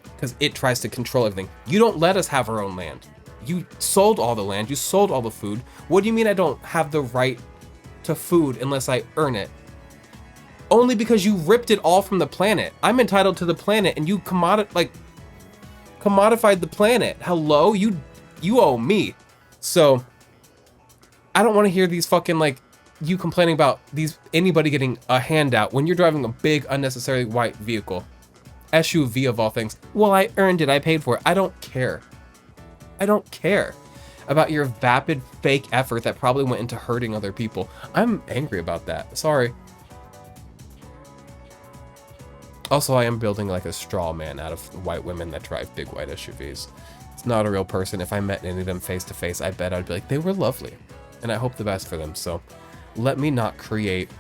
Because it tries to control everything. You don't let us have our own land. You sold all the land, you sold all the food. What do you mean I don't have the right to food unless I earn it? Only because you ripped it all from the planet. I'm entitled to the planet and you commodified the planet. Hello? You owe me. So, I don't want to hear these fucking like, you complaining about anybody getting a handout when you're driving a big unnecessary white vehicle. SUV of all things. Well, I earned it, I paid for it. I don't care. I don't care about your vapid fake effort that probably went into hurting other people. I'm angry about that. Sorry. Also, I am building like a straw man out of white women that drive big white SUVs. It's not a real person. If I met any of them face to face, I bet I'd be like, they were lovely. And I hope the best for them. So let me not create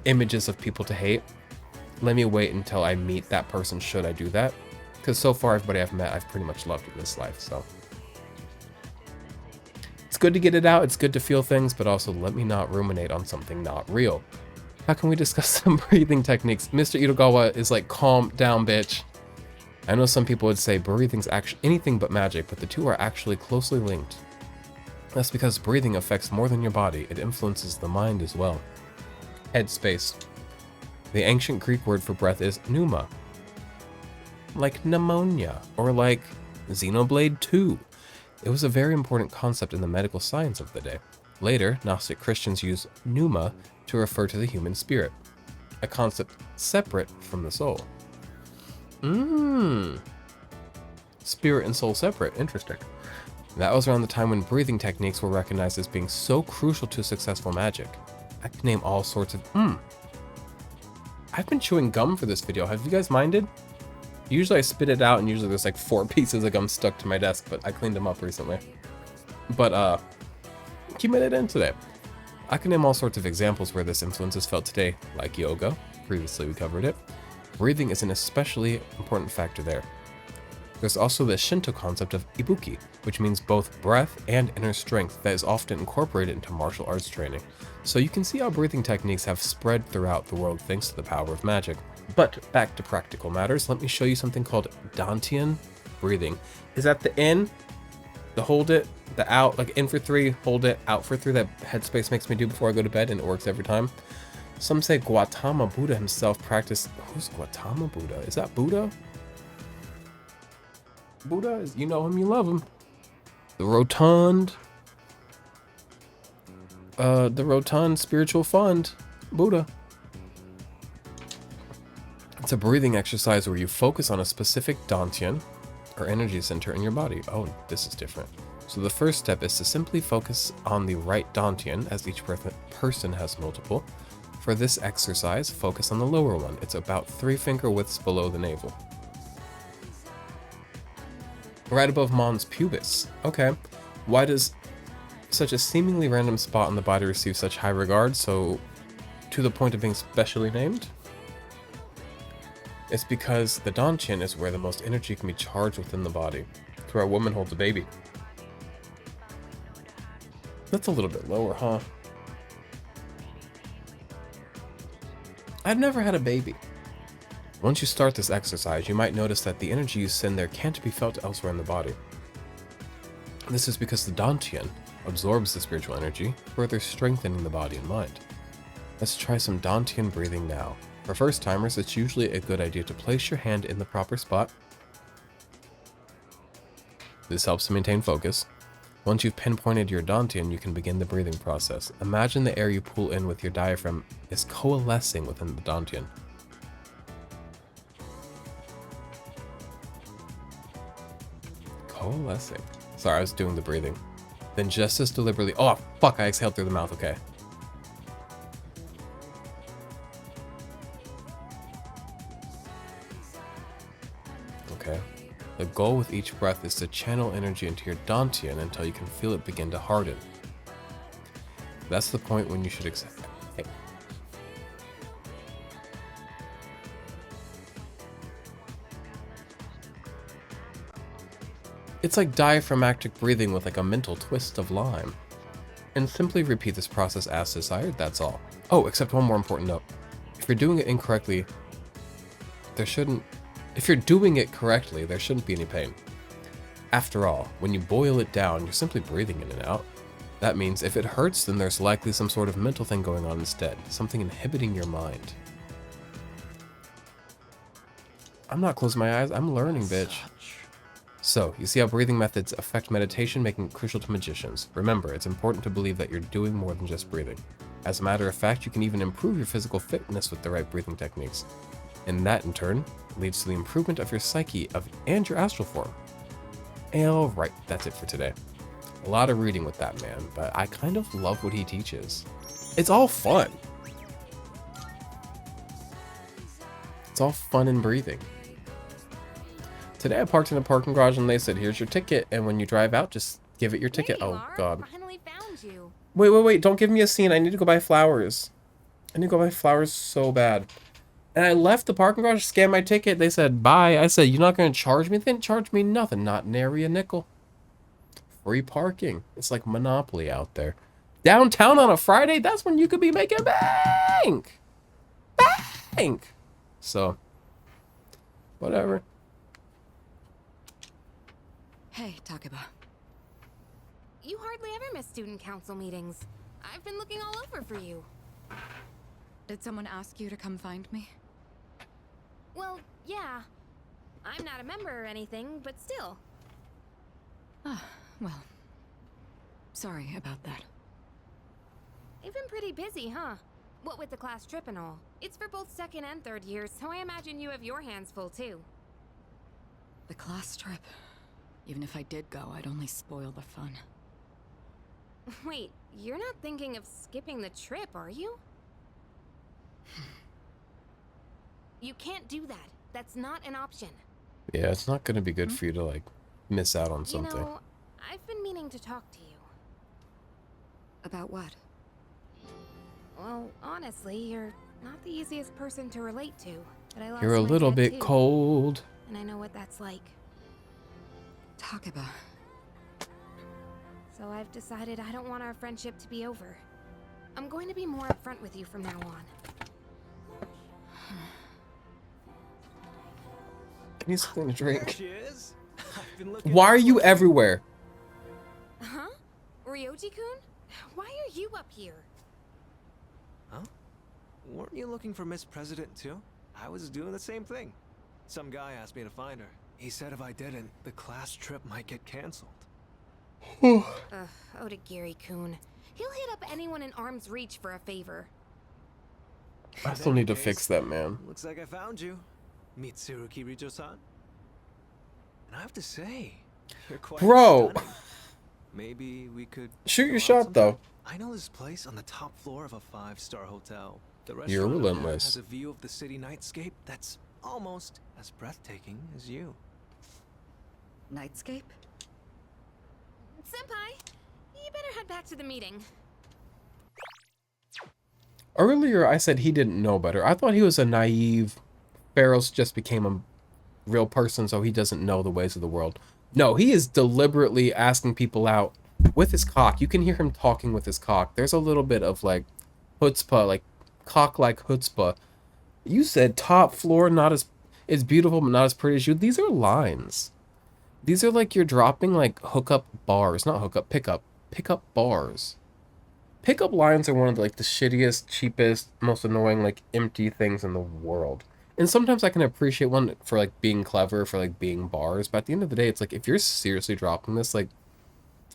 images of people to hate. Let me wait until I meet that person should I do that. Because so far, everybody I've met, I've pretty much loved in this life, so. It's good to get it out, it's good to feel things, but also let me not ruminate on something not real. How can we discuss some breathing techniques? Mr. Itogawa is like, calm down, bitch. I know some people would say breathing's actually anything but magic, but the two are actually closely linked. That's because breathing affects more than your body, it influences the mind as well. Headspace. The ancient Greek word for breath is pneuma, like pneumonia, or like Xenoblade 2. It was a very important concept in the medical science of the day. Later, Gnostic Christians used pneuma to refer to the human spirit, a concept separate from the soul. Spirit and soul separate. Interesting. That was around the time when breathing techniques were recognized as being so crucial to successful magic. I could name all sorts of... I've been chewing gum for this video. Have you guys minded? Usually I spit it out and usually there's like 4 pieces of gum stuck to my desk, but I cleaned them up recently. But, keeping it in today. I can name all sorts of examples where this influence is felt today, like yoga. Previously we covered it. Breathing is an especially important factor there. There's also the Shinto concept of ibuki, which means both breath and inner strength that is often incorporated into martial arts training. So you can see how breathing techniques have spread throughout the world thanks to the power of magic. But back to practical matters, let me show you something called Dantian breathing. Is that the in, the hold it, the out, like in for 3, hold it, out for 3, that Headspace makes me do before I go to bed, and it works every time. Some say Gautama Buddha himself practiced... Who's Gautama Buddha? Is that Buddha? Buddha, you know him, you love him. The rotund spiritual fund, Buddha. It's a breathing exercise where you focus on a specific dantian, or energy center in your body. Oh, this is different. So the first step is to simply focus on the right dantian, as each person has multiple. For this exercise, focus on the lower one. It's about 3 finger widths below the navel. Right above Mons pubis. Okay. Why does such a seemingly random spot on the body receive such high regard, so to the point of being specially named? It's because the dantian is where the most energy can be charged within the body. It's where a woman holds a baby. That's a little bit lower, huh? I've never had a baby. Once you start this exercise, you might notice that the energy you send there can't be felt elsewhere in the body. This is because the dantian absorbs the spiritual energy, further strengthening the body and mind. Let's try some dantian breathing now. For first timers, it's usually a good idea to place your hand in the proper spot. This helps to maintain focus. Once you've pinpointed your dantian, you can begin the breathing process. Imagine the air you pull in with your diaphragm is coalescing within the dantian. Coalescing. Sorry, I was doing the breathing. Then just as deliberately... Oh, fuck, I exhaled through the mouth, okay. Okay. The goal with each breath is to channel energy into your dantian until you can feel it begin to harden. That's the point when you should exhale. Hey. It's like diaphragmatic breathing with like a mental twist of lime. And simply repeat this process as desired, that's all. Oh, except one more important note. If you're doing it incorrectly, if you're doing it correctly, there shouldn't be any pain. After all, when you boil it down, you're simply breathing in and out. That means if it hurts, then there's likely some sort of mental thing going on instead, something inhibiting your mind. I'm not closing my eyes, I'm learning, bitch. So, you see how breathing methods affect meditation, making it crucial to magicians. Remember, it's important to believe that you're doing more than just breathing. As a matter of fact, you can even improve your physical fitness with the right breathing techniques. And that, in turn, leads to the improvement of your psyche and your astral form. Alright, that's it for today. A lot of reading with that man, but I kind of love what he teaches. It's all fun. It's all fun and breathing. Today I parked in a parking garage and they said, here's your ticket, and when you drive out, just give it your ticket. Oh, God.
Finally found you.
Wait, don't give me a scene. I need to go buy flowers. I need to go buy flowers so bad. And I left the parking garage, scanned my ticket. They said, bye. I said, you're not going to charge me? They didn't charge me nothing. Not nary a nickel. Free parking. It's like Monopoly out there. Downtown on a Friday? That's when you could be making bank. Bank. So, whatever.
Hey, Takeba. You hardly ever miss student council meetings. I've been looking all over for you. Did someone ask you to come find me?
Well, yeah. I'm not a member or anything, but still.
Ah, well. Sorry about that.
You've been pretty busy, huh? What with the class trip and all. It's for both second and third years, so I imagine you have your hands full too.
The class trip. Even if I did go, I'd only spoil the fun.
Wait, you're not thinking of skipping the trip, are you? You can't do that. That's not an option.
Yeah, it's not gonna be good for you to like miss out on
You
something.
know, I've been meaning to talk to you.
About what?
Well, honestly, you're not the easiest person to relate to. But I lost
You're a
my
little
dad,
bit
too,
cold.
and I know what that's like.
Talk about.
So I've decided I don't want our friendship to be over. I'm going to be more upfront with you from now on.
I need something to
There
drink.
she is. I've been looking
Why are
for
you everywhere?
Huh? Ryoji-kun? Why are you up here?
Huh? Weren't you looking for Miss President too? I was doing the same thing. Some guy asked me to find her. He said if I didn't, the class trip might get canceled.
Odagiri-kun. He'll hit up anyone in arm's reach for a favor.
I still need to fix that, man.
Looks like I found you, Mitsuru Kirijo-san. And I have to say, you're quite
Bro!
stunning. Maybe we could
Shoot
go
your
out
shot,
sometime?
though.
I know this place on the top floor of a 5-star hotel. The
You're
restaurant up there
relentless.
has a view of the city nightscape that's almost as breathtaking as you.
Nightscape?
Senpai, you better head back to the meeting.
Earlier, I said he didn't know better. I thought he was a naive. Pharaoh's just became a real person, so he doesn't know the ways of the world. No, he is deliberately asking people out with his cock. You can hear him talking with his cock. There's a little bit of like chutzpah, like cock-like chutzpah. You said top floor, not as it's beautiful, but not as pretty as you. These are lines. These are like you're dropping like hookup bars, not hookup, pickup bars. Pickup lines are one of the, like the shittiest, cheapest, most annoying, like empty things in the world. And sometimes I can appreciate one for like being clever, for like being bars. But at the end of the day, it's like if you're seriously dropping this, like,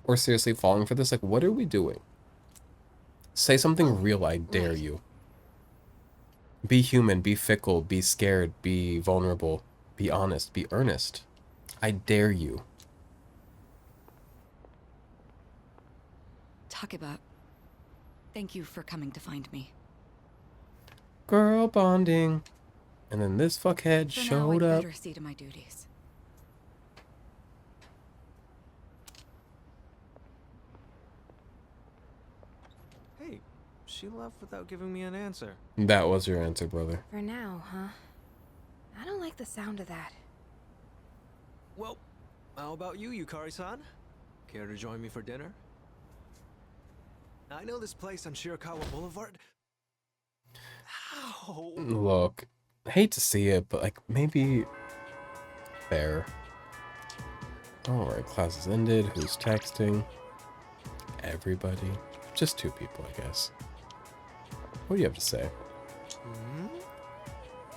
or seriously falling for this, like, what are we doing? Say something real, I dare you. Be human, be fickle, be scared, be vulnerable, be honest, be earnest. I dare you.
Talk about. Thank you for coming to find me.
Girl bonding. And then this fuckhead
For now,
showed
I'd
up.
better see to my duties.
Hey, she left without giving me an answer.
That was your answer, brother.
For now, huh? I don't like the sound of that.
Well, how about you, Yukari-san? Care to join me for dinner? I know this place on Shirakawa Boulevard. Ow!
Look, I hate to see it, but like maybe fair. Alright, class has ended. Who's texting? Everybody. Just 2 people, I guess. What do you have to say?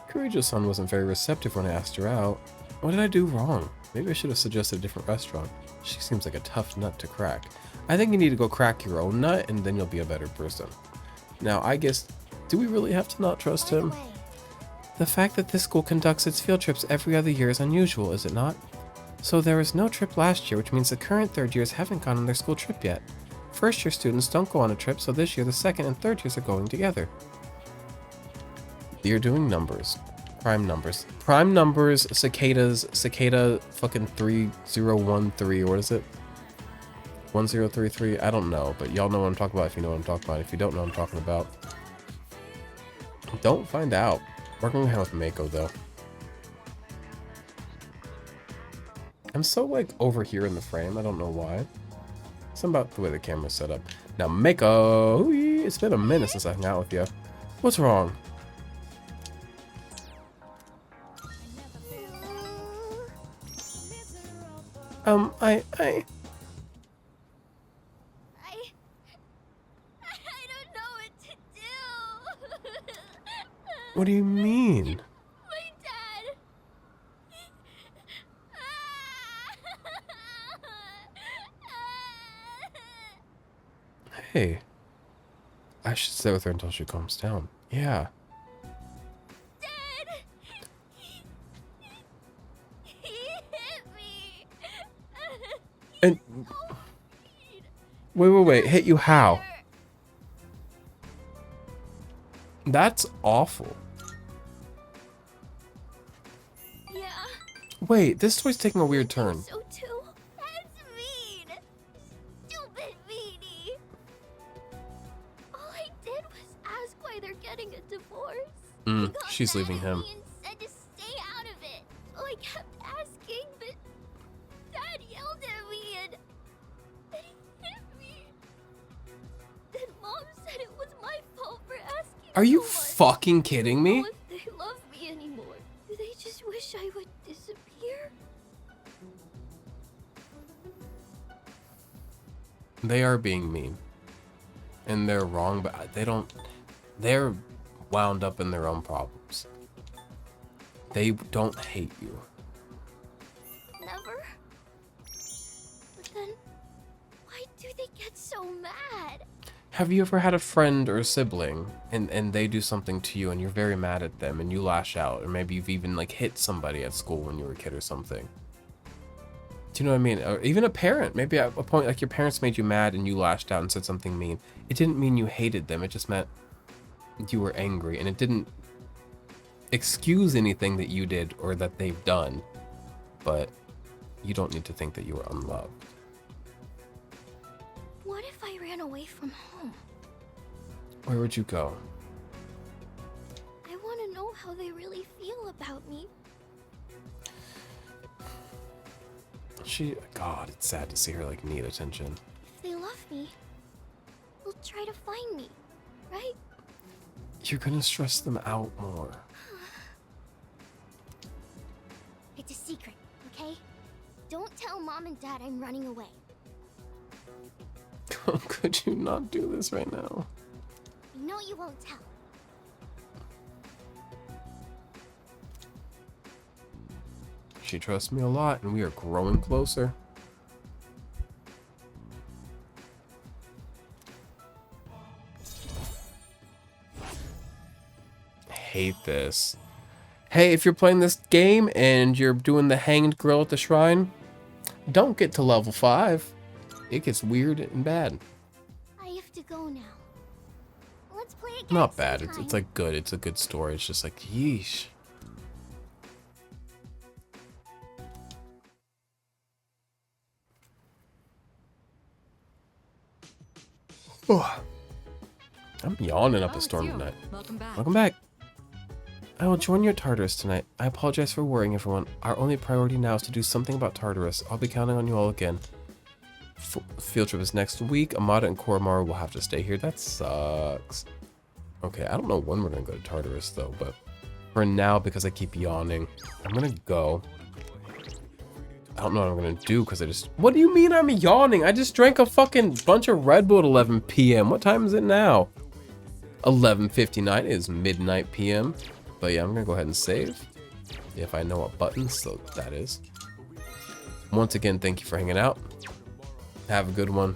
Kurijo-san wasn't very receptive when I asked her out. What did I do wrong? Maybe I should have suggested a different restaurant. She seems like a tough nut to crack. I think you need to go crack your own nut, and then you'll be a better person. Now, I guess, do we really have to not trust him? The fact that this school conducts its field trips every other year is unusual, is it not? So there was no trip last year, which means the current third years haven't gone on their school trip yet. First year students don't go on a trip, so this year the second and third years are going together. You're doing numbers. Prime numbers. Prime numbers, cicadas, cicada fucking 3013, what is it? 1033, I don't know, but y'all know what I'm talking about if you know what I'm talking about. If you don't know what I'm talking about, don't find out. We're gonna hang with Mako though. I'm so like over here in the frame, I don't know why. Something about the way the camera's set up. Now Mako, it's been a minute since I hung out with you. What's wrong? I
I don't know what to do.
What do you mean?
My dad.
Hey. I should stay with her until she calms down. Yeah.
Dad. He hit me.
And wait. Hit you how? That's awful.
Yeah.
Wait, this story's taking a weird turn.
So too. That's mean. Stupid meanie. All I did was ask why they're getting a divorce. He got
She's
mad
leaving
at
him.
me and said to stay out of it. So I kept asking, but Dad yelled at me and he hit me. Then Mom said it was my fault for asking.
Are you
so much.
fucking kidding me?
Know if they love me anymore. Do they just wish I would disappear?
They are being mean. And they're wrong, but they don't... They're wound up in their own problems. They don't hate you.
Never. But then, why do they get so mad?
Have you ever had a friend or a sibling and they do something to you and you're very mad at them and you lash out, or maybe you've even like hit somebody at school when you were a kid or something? Do you know what I mean? Or even a parent, maybe at a point like your parents made you mad and you lashed out and said something mean. It didn't mean you hated them, it just meant you were angry, and it didn't excuse anything that you did or that they've done, but you don't need to think that you were unloved.
What if I ran away from home?
Where would you go?
I want to know how they really feel about me.
God, it's sad to see her like need attention.
If they love me, they'll try to find me, right?
You're gonna stress them out more.
It's a secret, okay? Don't tell Mom and Dad I'm running away.
Could you not do this right now?
I know you won't tell.
She trusts me a lot, and we are growing closer. Hate this. Hey, if you're playing this game and you're doing the hanged girl at the shrine, don't get to level 5. It gets weird and bad.
I have to go now. Let's play again.
Not bad. It's
sometime.
like good. It's a good story. It's just like, yeesh. Oh, I'm yawning up a storm tonight.
Welcome back.
Welcome back. I will join your Tartarus tonight. I apologize for worrying everyone. Our only priority now is to do something about Tartarus. I'll be counting on you all again. Field trip is next week. Amada and Koromaru will have to stay here. That sucks. Okay, I don't know when we're gonna go to Tartarus though, but for now, because I keep yawning, I'm gonna go. I don't know what I'm gonna do because I just... What do you mean I'm yawning? I just drank a fucking bunch of Red Bull at 11 p.m. What time is it now? 11:59 is midnight p.m. But yeah, I'm gonna go ahead and save. If I know what buttons, so that is. Once again, thank you for hanging out. Have a good one.